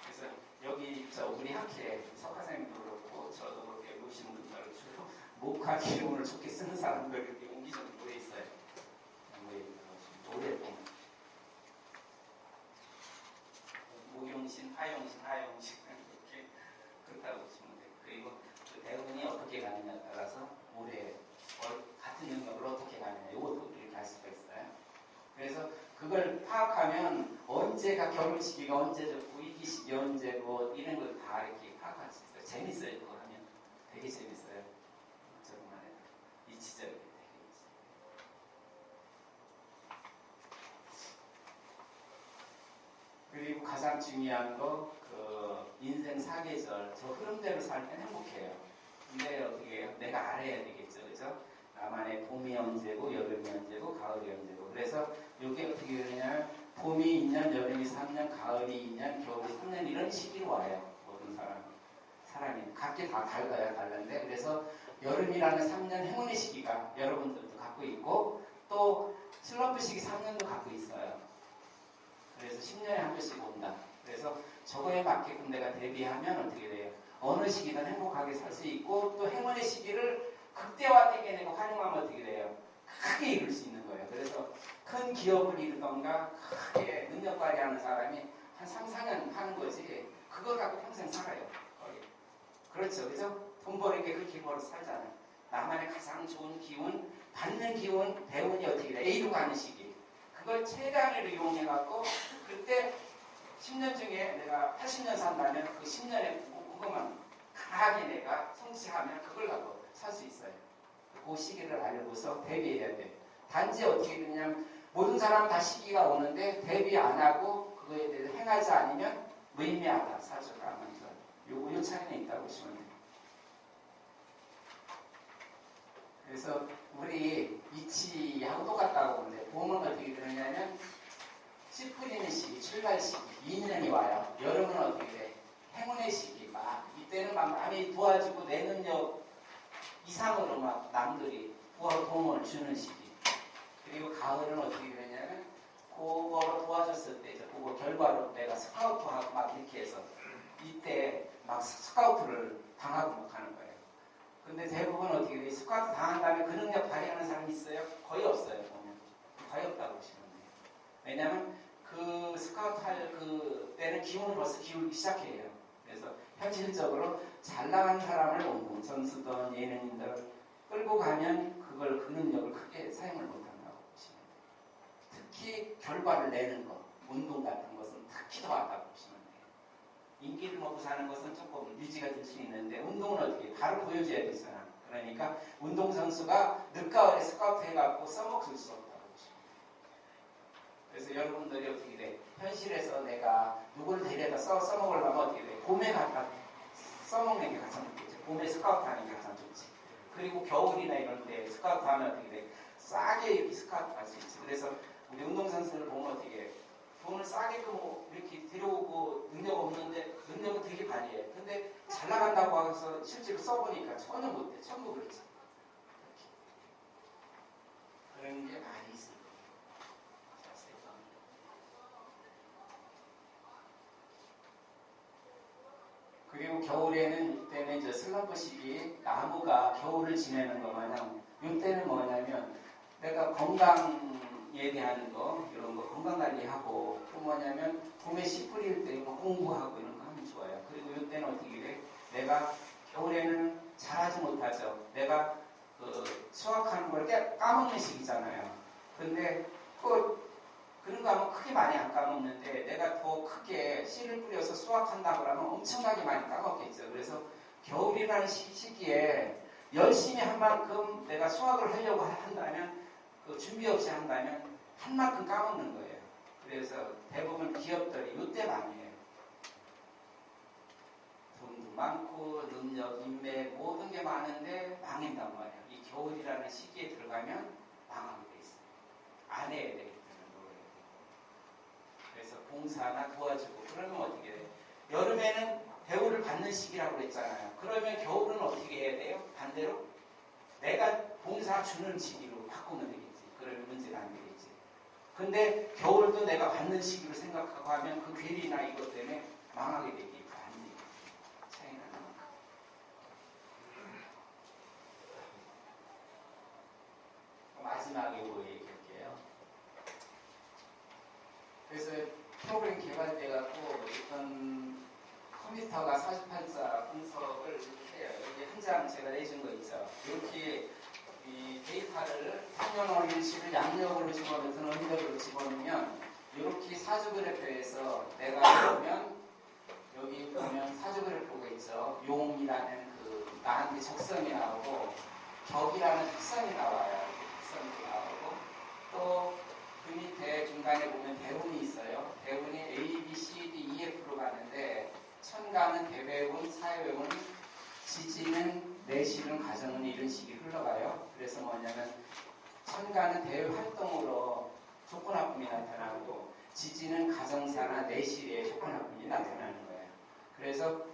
그래서 여기 우리 학회 석화생님도 그렇고 저도 그렇게 오시는 분들 주로 목화 기운을 좋게 쓰는 사람들 이렇게 옹기종기 모여있어요. 오랫동안 목용신, 화용신 이렇게 그렇다고 보시면 돼요. 그리고 그 대운이 어떻게 가느냐에 따라서 올해 같은 영역을 어떻게 가느냐 이것도 이렇게 할 수가 있어요. 그래서 그걸 파악하면 언제가 결혼 시기가 언제 좋고 위기 시기 언제고 이런 걸 다 이렇게 파악할 수 있어요. 재밌어요. 그거 하면 되게 재밌어요. 정말 이치적이게 되게 있어요. 그리고 가장 중요한 거 그 인생 사계절 저 흐름대로 살 땐 행복해요. 근데 어떻게 해요? 내가 알아야 되겠죠, 그죠? 나만의 봄이 언제고 여름이 언제고 가을이 언제고 그래서 이게 어떻게 되냐면 봄이 2년, 여름이 3년, 가을이 2년, 겨울이 3년 이런 시기로 와요. 모든 사람이 각기 다 달라요. 다른데 그래서 여름이라는 3년 행운의 시기가 여러분들도 갖고 있고 또 슬럼프 시기 3년도 갖고 있어요. 그래서 10년에 한 번씩 온다. 그래서 저거에 맞게끔 내가 대비하면 어떻게 돼요? 어느 시기든 행복하게 살 수 있고 또 행운의 시기를 극대화되게 내가 활용하면 어떻게 돼요? 크게 이룰 수 있는 거예요. 그래서 큰 기업을 이루던가 크게 능력 발휘하는 사람이 한 3, 4년 하는 거지 그걸 갖고 평생 살아요. 거의. 그렇죠. 그죠? 돈 버는 게 그렇게 벌어서 살잖아요. 나만의 가장 좋은 기운, 받는 기운, 대운이 어떻게 돼? A로 가는 시기. 그걸 최대한으로 이용해갖고 그때 10년 중에 내가 80년 산다면 그 10년에 그것만 강하게 내가 성취하면 그걸 갖고 살 수 있어요. 그 시기를 알고서 대비해야 돼. 단지 어떻게 되냐면 모든 사람은 다 시기가 오는데 대비 안 하고 그거에 대해서 행하지 않으면 무의미하다. 사주가 하면서 요 차이는 있다고 보시면 돼요. 그래서 우리 이치하고 똑같다고 보는데 봄은 어떻게 되느냐면 씨 뿌리는 시기, 출발 시기, 2년이 와요. 여름은 어떻게 돼? 행운의 시기, 막 이때는 막 남이 도와주고 내 능력 이상으로 막 남들이 도움을 주는 시기. 그리고 가을은 어떻게 되냐면 그거로 도와줬을 때 그거 결과로 내가 스카우트하고 막 이렇게 해서 이때 막 스카우트를 당하고 못 하는 거예요. 근데 대부분 어떻게 돼? 스카우트 당한 다음에 그 능력 발휘하는 사람이 있어요? 거의 없어요. 보면 거의 없다고 보시면 돼요. 왜냐하면 그 스카우트 할 그 때는 기운을 벌써 기울기 시작해요. 그래서 현실적으로 잘 나가는 사람을 원고 선수든 예능인들 끌고 가면 그걸 그 능력을 크게 사용을 못한다고 보시면 돼요. 특히 결과를 내는 것, 운동 같은 것은 특히 더 하다고 보시면 돼요. 인기를 먹고 사는 것은 조금 유지가 될 수 있는데 운동은 어떻게 바로 보여줘야 되잖아. 그러니까 운동선수가 늦가을에 스카우트 해갖고 써먹을 수 없다고. 그래서 여러분들이 어떻게 돼? 현실에서 내가 누구를 데려다 써먹으려면 어떻게 돼? 봄에 갖다 써먹는 게 가장 좋겠지. 봄에 스카우트 하는 게 가장 좋지. 그리고 겨울이나 이런 데 스카우트 하면 어떻게 돼? 싸게 이렇게 스카우트 할 수 있지. 그래서 우리 운동선수를 보면 어떻게 해? 돈을 싸게끔 이렇게 데려오고 능력 없는데 능력은 되게 발휘해. 근데 잘 나간다고 해서 실제로 써보니까 전혀 못돼. 전부 그렇지. 그런 게 많이 있습니다. 그리고 겨울에는 이때는 이제 슬럼프 시기 나무가 겨울을 지내는 거 마냥 이때는 뭐냐면 내가 건강에 대한 거 이런 거 건강 관리하고 또 뭐냐면 봄에 씨 뿌릴 때 뭐 공부하고 이런 거 하면 좋아요. 그리고 이때는 어떻게 돼? 내가 겨울에는 잘하지 못하죠. 내가 그 수확하는 걸 까먹는 시기잖아요. 근데 그런 거 하면 크게 많이 안 까먹는데 내가 더 크게 씨를 뿌려서 수확한다고 하면 엄청나게 많이 까먹겠죠. 그래서 겨울이라는 시기에 열심히 한 만큼 내가 수확을 하려고 한다면 그 준비 없이 한다면 한 만큼 까먹는 거예요. 그래서 대부분 기업들이 이때 많이 해요. 돈도 많고 능력, 인맥 모든 게 많은데 망한단 말이에요. 이 겨울이라는 시기에 들어가면 망하게 돼 있어요. 안 해야 되겠다. 그래서 봉사나 도와주고 그러면 어떻게 돼요? 여름에는 대우를 받는 시기라고 그랬잖아요. 그러면 겨울은 어떻게 해야 돼요? 반대로 내가 봉사 주는 시기로 바꾸면 되겠지. 그러면 문제가 안 되겠지. 근데 겨울도 내가 받는 시기로 생각하고 하면 그 괴리나 이것 때문에 망하게 되니까 안 돼요. 차이가 나는 거. 마지막에 뭐 얘기할게요. 그래서 프로그램 개발돼갖고 어떤 컴퓨터가 48자 분석을 해요. 여기 한 장 제가 내준 거 있죠. 이렇게 이 데이터를 상면원인식을 양력으로 집어넣든 음력으로 집어넣으면 이렇게 사주 그래프에서 내가 보면 여기 보면 사주 그래프가 있죠. 용이라는 그 나한테 적성이 나오고 격이라는 특성이 나와요. 특성이 나오고 또 그 밑에 중간에 보면 대운이 있어요. 대운이 A, B, C, D, E, F로 가는데 천간은 대배운, 사회운, 지지는 내실은 가정은 이런 식이 흘러가요. 그래서 뭐냐면 천간은 대외 활동으로 조건합분이 나타나고 지지는 가정사나 내실에 조건합분이 나타나는 거예요. 그래서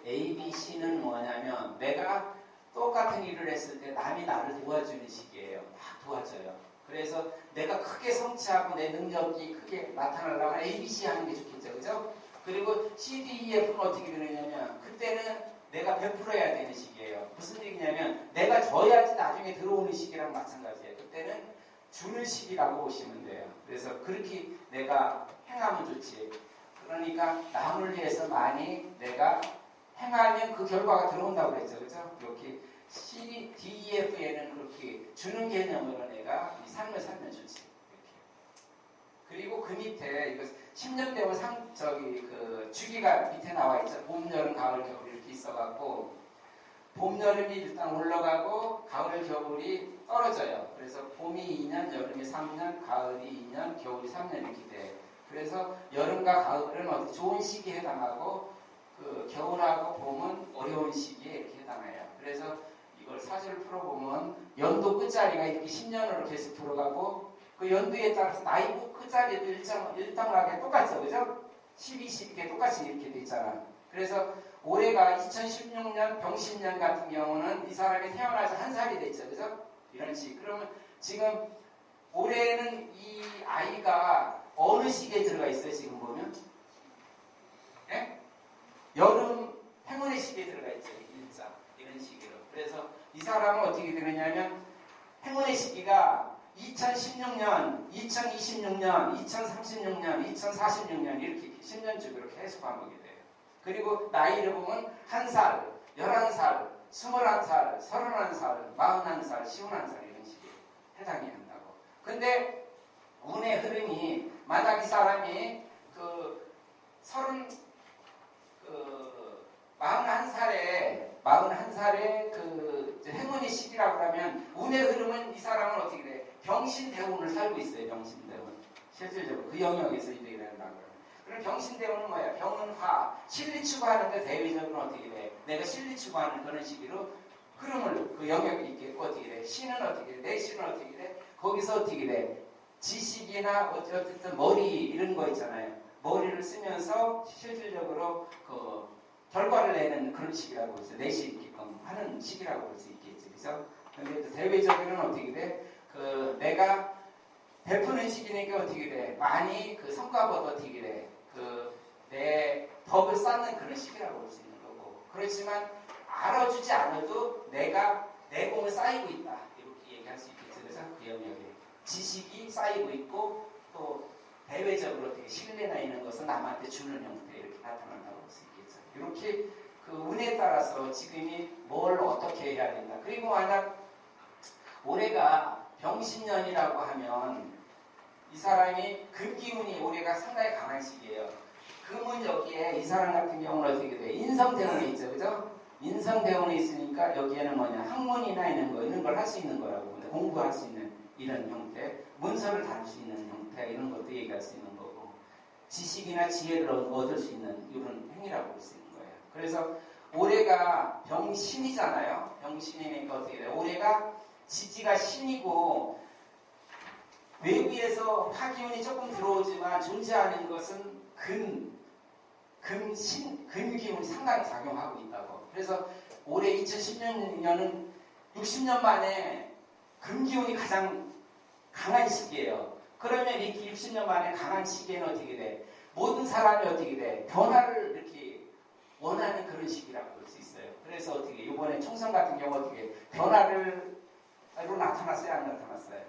A, B, C는 뭐냐면 내가 똑같은 일을 했을 때 남이 나를 도와주는 식이에요. 막 도와줘요. 그래서 내가 크게 성취하고 내 능력이 크게 나타나려면 A, B, C 하는 게 좋겠죠. 그죠? 그리고 C, D, E, F는 어떻게 되느냐면 그때는 내가 베풀어야 되는 시기예요. 무슨 얘기냐면 내가 줘야지 나중에 들어오는 시기랑 마찬가지예요. 그때는 주는 시기라고 보시면 돼요. 그래서 그렇게 내가 행하면 좋지. 그러니까 남을 위해서 많이 내가 행하면 그 결과가 들어온다고 그랬죠. 그죠? 이렇게 C, D, E, F에는 그렇게 주는 개념으로 내가 이 삶을 살면 좋지. 이렇게. 그리고 그 밑에 이거 10년 되면 그 주기가 밑에 나와 있죠. 봄, 여름, 가을, 겨울 이렇게 있어갖고 봄, 여름이 일단 올라가고 가을, 겨울이 떨어져요. 그래서 봄이 2년, 여름이 3년, 가을이 2년, 겨울이 3년 이렇게 돼. 그래서 여름과 가을은 어디 좋은 시기에 해당하고 그 겨울하고 봄은 어려운 시기에 이렇게 해당해요. 그래서 이걸 사주를 풀어보면 연도 끝자리가 이렇게 10년으로 계속 들어가고 그 연도에 따라서 나이 끝자리도 일정하게 똑같죠. 그죠? 12, 12개 똑같이 이렇게 돼 있잖아. 그래서 올해가 2016년 병신년 같은 경우는 이 사람이 태어나서 한 살이 됐죠. 그죠? 이런 식. 그러면 지금 올해는 이 아이가 어느 시기에 들어가 있어요? 지금 보면? 네? 여름 행운의 시기에 들어가 있죠. 일자. 이런 식으로. 그래서 이 사람은 어떻게 되느냐면 행운의 시기가 2016년, 2026년, 2036년, 2046년 이렇게 10년 주기로 계속 반복이 돼요. 그리고 나이를 보면 1살, 11살, 21살, 31살, 41살, 51살 이런 식에 해당이 한다고. 근데 운의 흐름이 만약 이 사람이 그 마흔한 살에 그 행운의 시기라고 하면 운의 흐름은 이 사람은 어떻게 돼? 병신대운을 살고 있어요. 병신대운. 실질적으로 그 영역에서 이렇게 된다고 그러면. 그럼 병신대운은 뭐야? 병은 화, 실리 추구하는데 대외적으로 어떻게 돼? 내가 실리 추구하는 그런 시기로 흐름을 그 영역이 있겠고 어떻게 돼? 신은 어떻게 돼? 내 신은 어떻게 돼? 거기서 어떻게 돼? 지식이나 어쨌든 머리 이런 거 있잖아요. 머리를 쓰면서 실질적으로 그 결과를 내는 그런 시기라고 볼 수 있어요. 내시 있게끔 하는 시기라고 볼 수 있겠지. 그래서 근데 대외적으로는 어떻게 돼? 그 내가 베푸는 시기니까 어떻게 돼? 많이 그 성과보다 어떻게 돼? 그 내 덕을 쌓는 그런 시기라고 볼 수 있는 거고. 그렇지만 알아주지 않아도 내가 내 공을 쌓이고 있다. 이렇게 얘기할 수 있겠죠. 그래서 그 영역에 지식이 쌓이고 있고 또 대외적으로 되게 신뢰나 있는 것은 남한테 주는 형태 이렇게 나타난다고 볼 수 있겠죠. 이렇게 그 운에 따라서 지금이 뭘 어떻게 해야 된다. 그리고 만약 올해가 병신년이라고 하면 이 사람이 금기운이 올해가 상당히 강한 시기예요. 금은 여기에 이 사람 같은 경우는 어떻게 돼? 인성대운이 있죠. 그죠? 인성대운이 있으니까 여기에는 뭐냐? 학문이나 이런 걸 할 수 있는 거라고. 공부할 수 있는 이런 형태, 문서를 다룰 수 있는 형태 이런 것도 얘기할 수 있는 거고 지식이나 지혜를 얻을 수 있는 이런 행위라고 볼 수 있는 거예요. 그래서 올해가 병신이잖아요. 병신이니까 어떻게 돼요? 올해가 지지가 신이고 외부에서 화기운이 조금 들어오지만 존재하는 것은 금기운이 상당히 작용하고 있다고. 그래서 올해 2010년은 60년 만에 금기운이 가장 강한 시기예요. 그러면 이렇게 60년 만에 강한 시기에는 어떻게 돼? 모든 사람이 어떻게 돼? 변화를 이렇게 원하는 그런 시기라고 볼 수 있어요. 그래서 어떻게 이번에 총선 같은 경우 어떻게 변화를 나타났어요? 안 나타났어요?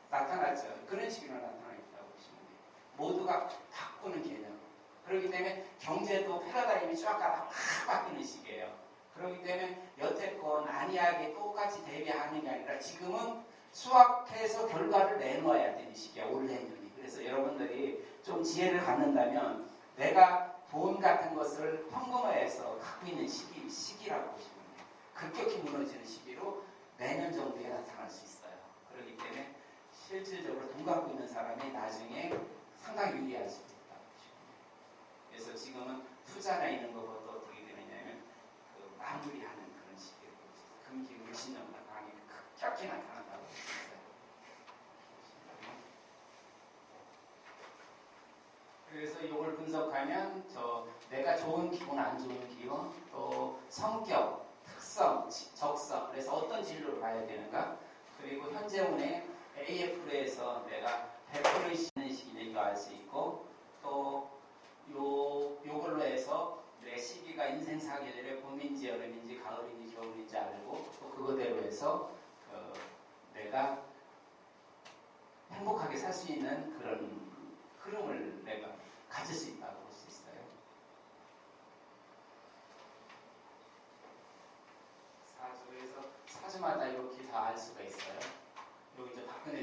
나타났죠. 그런 시기로 나타나 있다고 보시면 돼요. 모두가 바꾸는 개념. 그렇기 때문에 경제도 패러다임이 쫙 막 바뀌는 시기예요. 그렇기 때문에 여태껏 안이하게 똑같이 대비하는 게 아니라 지금은 수학해서 결과를 내놓아야 되는 시기야. 올 내년이. 그래서 여러분들이 좀 지혜를 갖는다면 내가 돈 같은 것을 현금화해서 갖고 있는 시기라고 보시면 돼요. 급격히 무너지는 시기로 내년 정도에 나타날 수 있어요. 그렇기 때문에 실질적으로 돈 갖고 있는 사람이 나중에 상당히 유리할 수 있다고 보시면 돼요. 그래서 지금은 투자나 있는 것보다 어떻게 되느냐면 그 마무리하는 그런 시기로 금기 물신년보다 강하게 급격히 나타난다고 볼 수 있어요. 그래서 이걸 분석하면 내가 좋은 기운, 안 좋은 기운, 또 성격, 특성, 적성, 그래서 어떤 진로를 가야 되는가, 그리고 현재 운의 AF로에서 내가 100% 있는 시기를 알 수 있고, 또 요걸로 해서 내 시기가 인생 사계절에 봄인지 여름인지 가을인지 겨울인지 알고, 또 그거대로 해서 내가 행복하게 살 수 있는 그런 흐름을 내가 가질 수 있다고 볼 수 있어요. 사주에서 사주마다 이렇게 다 알 수가 있어요. 여기 이제 박근혜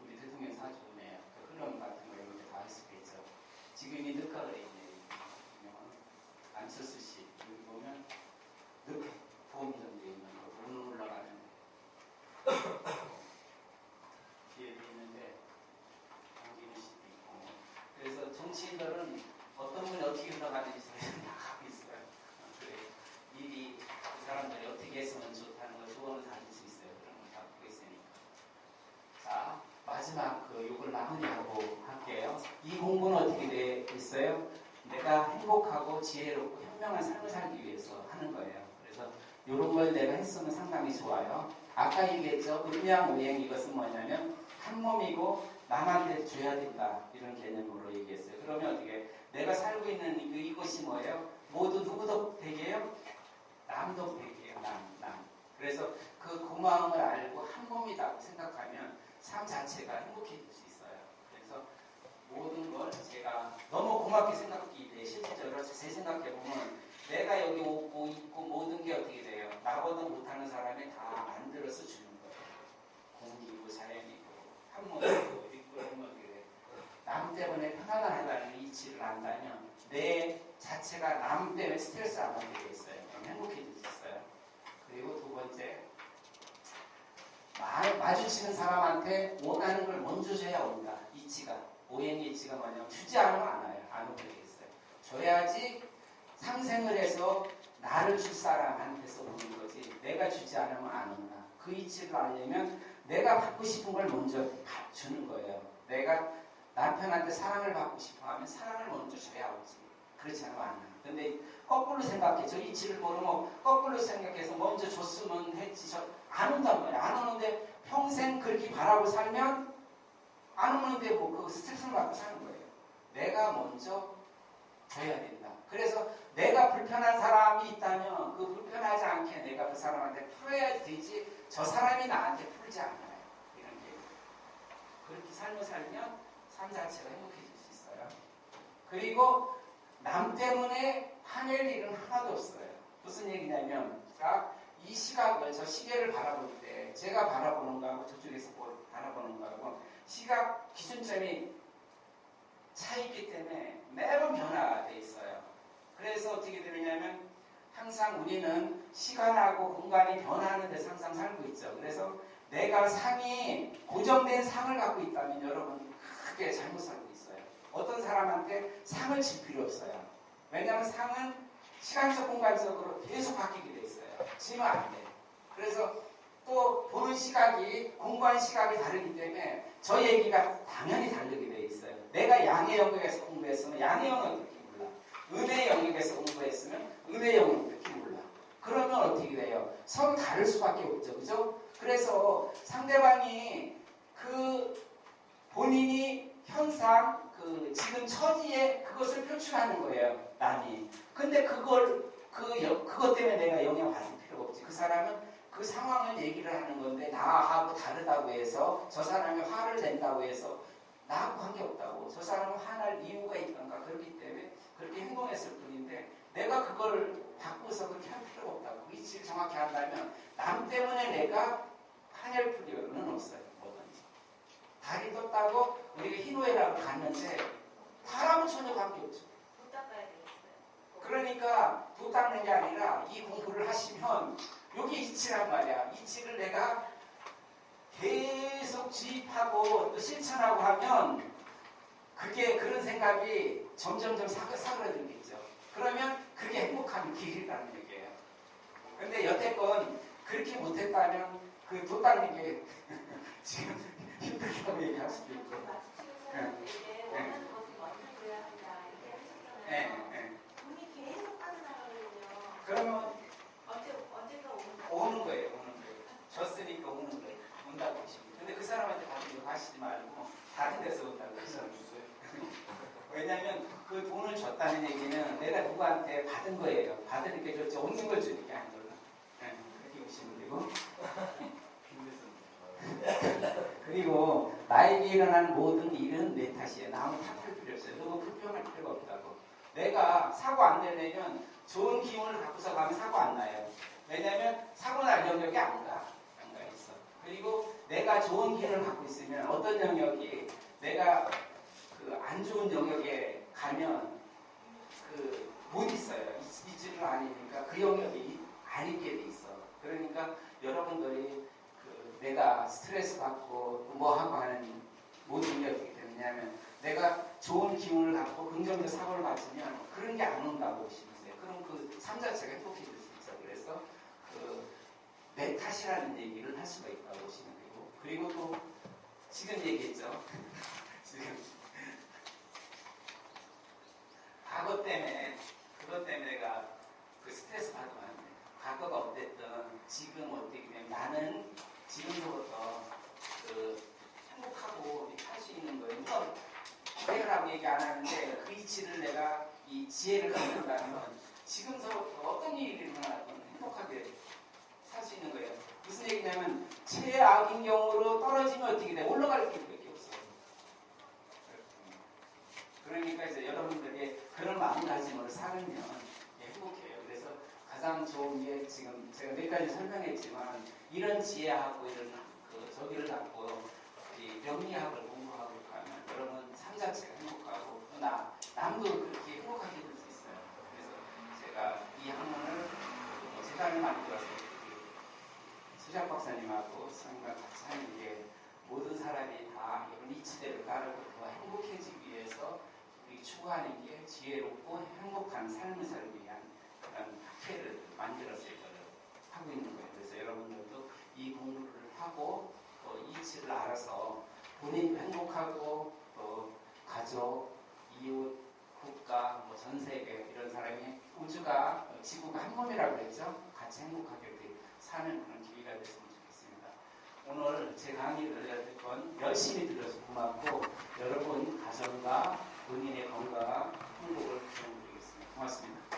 우리 대통령 사주네 그 흐름 같은 거 이렇게 다 알 수가 있죠. 지금이 늦가을에 있네. 안철수 씨 여기 보면 늦 봄 정도에 있는 거 눈 올라가는 뒤에도 있는데 강기훈 씨도 있고. 그래서 정치인들은 어떤 분이 어떻게 흘러가는지 소리를 다 갖고 있어요. 그래 미리 그 사람들이 어떻게 했으면 좋다는 걸 조언을 다 줄 수 있어요. 그런 걸 다 갖고 있으니까. 자, 마지막 요걸 마무리하고 할게요. 이 공부는 어떻게 돼 있어요? 내가 행복하고 지혜롭고 현명한 삶을 살기 위해서 하는 거예요. 그래서 이런 걸 내가 했으면 상당히 좋아요. 아까 얘기했죠. 음양오행 이것은 뭐냐면 한 몸이고 남한테 줘야 된다. 이런 개념으로 얘기했어요. 그러면 어떻게 내가 살고 있는 이것이 뭐예요? 모두 누구 덕택이에요? 남 덕택이에요. 남. 그래서 그 고마움을 알고 한 몸이라고 생각하면 삶 자체가 행복해질 수 있어요. 그래서 모든 걸 제가 너무 고맙게 생각하기 때문에 실질적으로 제 생각해보면 내가 여기 오고 있고 모든 게 어떻게 돼요? 나보다 못하는 사람이 다 만들어서 주는 거예요. 공기고 자연이고 한몸이고 있고 이런 거 어떻게 돼요? 남들 때문에 편안하다는 이치를 안다면 내 자체가 남 때문에 스트레스 안 받게 되겠어요. 행복해질 수 있어요. 그리고 두 번째, 마주치는 사람한테 원하는 걸 먼저 줘야 온다. 이치가. 오행의 이치가 뭐냐면 주지 않으면 안 와요. 안 오게 되겠어요. 줘야지 상생을 해서 나를 줄 사람한테서 오는 거지. 내가 주지 않으면 안 온다. 그 이치를 알려면 내가 받고 싶은 걸 먼저 주는 거예요. 내가 남편한테 사랑을 받고 싶어 하면 사랑을 먼저 줘야 오지. 그렇지 않으면 안 와. 근데 거꾸로 생각해. 저 이치를 모르면 거꾸로 생각해서 먼저 줬으면 했지. 안 온단 말이야. 안 오는데 평생 그렇게 바라고 살면 안 오는데 뭐 그 스트레스를 받고 사는 거예요. 내가 먼저 줘야 된다. 그래서 내가 불편한 사람이 있다면 그 불편하지 않게 내가 그 사람한테 풀어야 되지 저 사람이 나한테 풀지 않아요. 이런 게 그렇게 삶을 살면 삶 자체가 행복해질 수 있어요. 그리고 남 때문에 화낼 일은 하나도 없어요. 무슨 얘기냐면 이 시각을 저 시계를 바라볼 때 제가 바라보는 거하고 저쪽에서 바라보는 거하고 시각 기준점이 차이기 때문에 매번 변화가 돼 있어요. 그래서 어떻게 되느냐면 항상 우리는 시간하고 공간이 변화하는 데서 항상 살고 있죠. 그래서 내가 상이 고정된 상을 갖고 있다면 여러분 크게 잘못 살고 있어요. 어떤 사람한테 상을 줄 필요 없어요. 왜냐하면 상은 시간적 공간적으로 계속 바뀌게 돼 있어요. 지면 안 돼. 그래서 또 보는 시각이 공간 시각이 다르기 때문에 저 얘기가 당연히 다르게 돼 있어요. 내가 양의 영역에서 공부했으면 양의 영역을 그렇게 몰라. 음의 영역에서 공부했으면 음의 영역을 그렇게 몰라. 그러면 어떻게 돼요? 서로 다를 수밖에 없죠. 그죠? 그래서 상대방이 그 본인이 현상 그 지금 처지에 그것을 표출하는 거예요. 남이. 근데 그것 때문에 내가 영향받을 필요가 없지. 그 사람은 그 상황을 얘기를 하는 건데 나하고 다르다고 해서 저 사람이 화를 낸다고 해서 나하고 관계없다고. 저 사람은 화날 이유가 있던가. 그렇기 때문에 그렇게 행동했을 뿐인데 내가 그걸 바꾸어서 그렇게 할 필요가 없다고. 그 이치를 정확히 한다면 남 때문에 내가 화낼 필요는 없어요. 뭐든지. 달이 떴다고 우리가 희노애락을 갔는데 사람은 전혀 관계없죠. 붓 닦아야 되겠어요. 그러니까 붓 닦는 게 아니라 이 공부를 하시면 여기 이치란 말이야. 이치를 내가 계속 주입하고 또 실천하고 하면 그게 그런 생각이 점점점 사그라들겠죠. 그러면 그게 행복한 길이라는 얘기예요. 근데 여태껏 그렇게 못했다면 그 붓 닦는 게 지금 힘들다고 얘기할 수도 있고. 마주치는 사람들에게 원하는 것을 먼저 줘야 한다 이렇게 하셨잖아요. 네. 돈이 계속 빠져나가거든요. 그러면 언젠가 오는 거예요. 졌으니까 오는 거예요. 온다고 하십니다. 근데 그 사람한테 받으려고 하시지 말고 다른 데서 온다고 하시면 주세요. 왜냐하면 그 돈을 줬다는 얘기는 내가 누구한테 받은 거예요. 받으니까 줬지 없는 걸 주니까 안 줘요. 그렇게 보시면 되고. 그리고 나에게 일어나는 모든 일은 내 탓이에요. 나 아무 탓할 필요 없어요. 너무 불평할 필요가 없다고. 내가 사고 안 내려면 좋은 기운을 갖고서 가면 사고 안 나요. 왜냐하면 사고 날 영역이 안 가 있어. 그리고 내가 좋은 기운을 갖고 있으면 어떤 영역이 내가 그 안 좋은 영역에 가면 그 못 있어요. 있지를 않으니까 그 영역이 안 있게 돼 있어. 그러니까 여러분들이 그 내가 스트레스 받고 뭐 하고 하는 모든 게 어떻게 되느냐면 내가 좋은 기운을 갖고 긍정적 사고를 받으면 그런 게 안 온다고 보시면 돼요. 그럼 그 삶 자체가 행복해질 수 있어. 그래서 내 탓이라는 얘기를 할 수가 있다고 보시면 되고, 그리고 또 지금 얘기했죠. 지금 과거 때문에 그것 때문에 내가 그 스트레스 받으면 안 돼. 과거가 어땠든 지금 어떻게 되면 나는 지금부터 그 행복하고 할 수 있는 거예요. 해라고 얘기 안 하는데 그 이치를 내가 이 지혜를 갖는다면 지금서부터 어떤 일이 일어나든 행복하게 살 수 있는 거예요. 무슨 얘기냐면 최악인 경우로 떨어지면 어떻게 돼? 올라갈 길밖에 없어요. 그러니까 이제 여러분들이 그런 마음가짐으로 살면 행복해요. 그래서 가장 좋은 게 지금 제가 몇 가지 설명했지만 이런 지혜하고 이런 저기를 갖고 이 명리학을 공부하고 가면 여러분 삶 자체가 행복해요. 지혜롭고 행복한 삶을 살기 위한 그런 학회를 만들어서 이걸 하고 있는 거예요. 그래서 여러분들도 이 공부를 하고 또 이치를 알아서 본인이 행복하고 또 가족, 이웃, 국가, 뭐 전 세계 이런 사람이 우주가 지구가 한 몸이라고 그랬죠. 같이 행복하게 이렇게 사는 그런 기회가 됐으면 좋겠습니다. 오늘 제 강의를 여러분 열심히 들어서 고맙고 여러분 가정과 본인의 건강 행복을 기원드리겠습니다. 고맙습니다.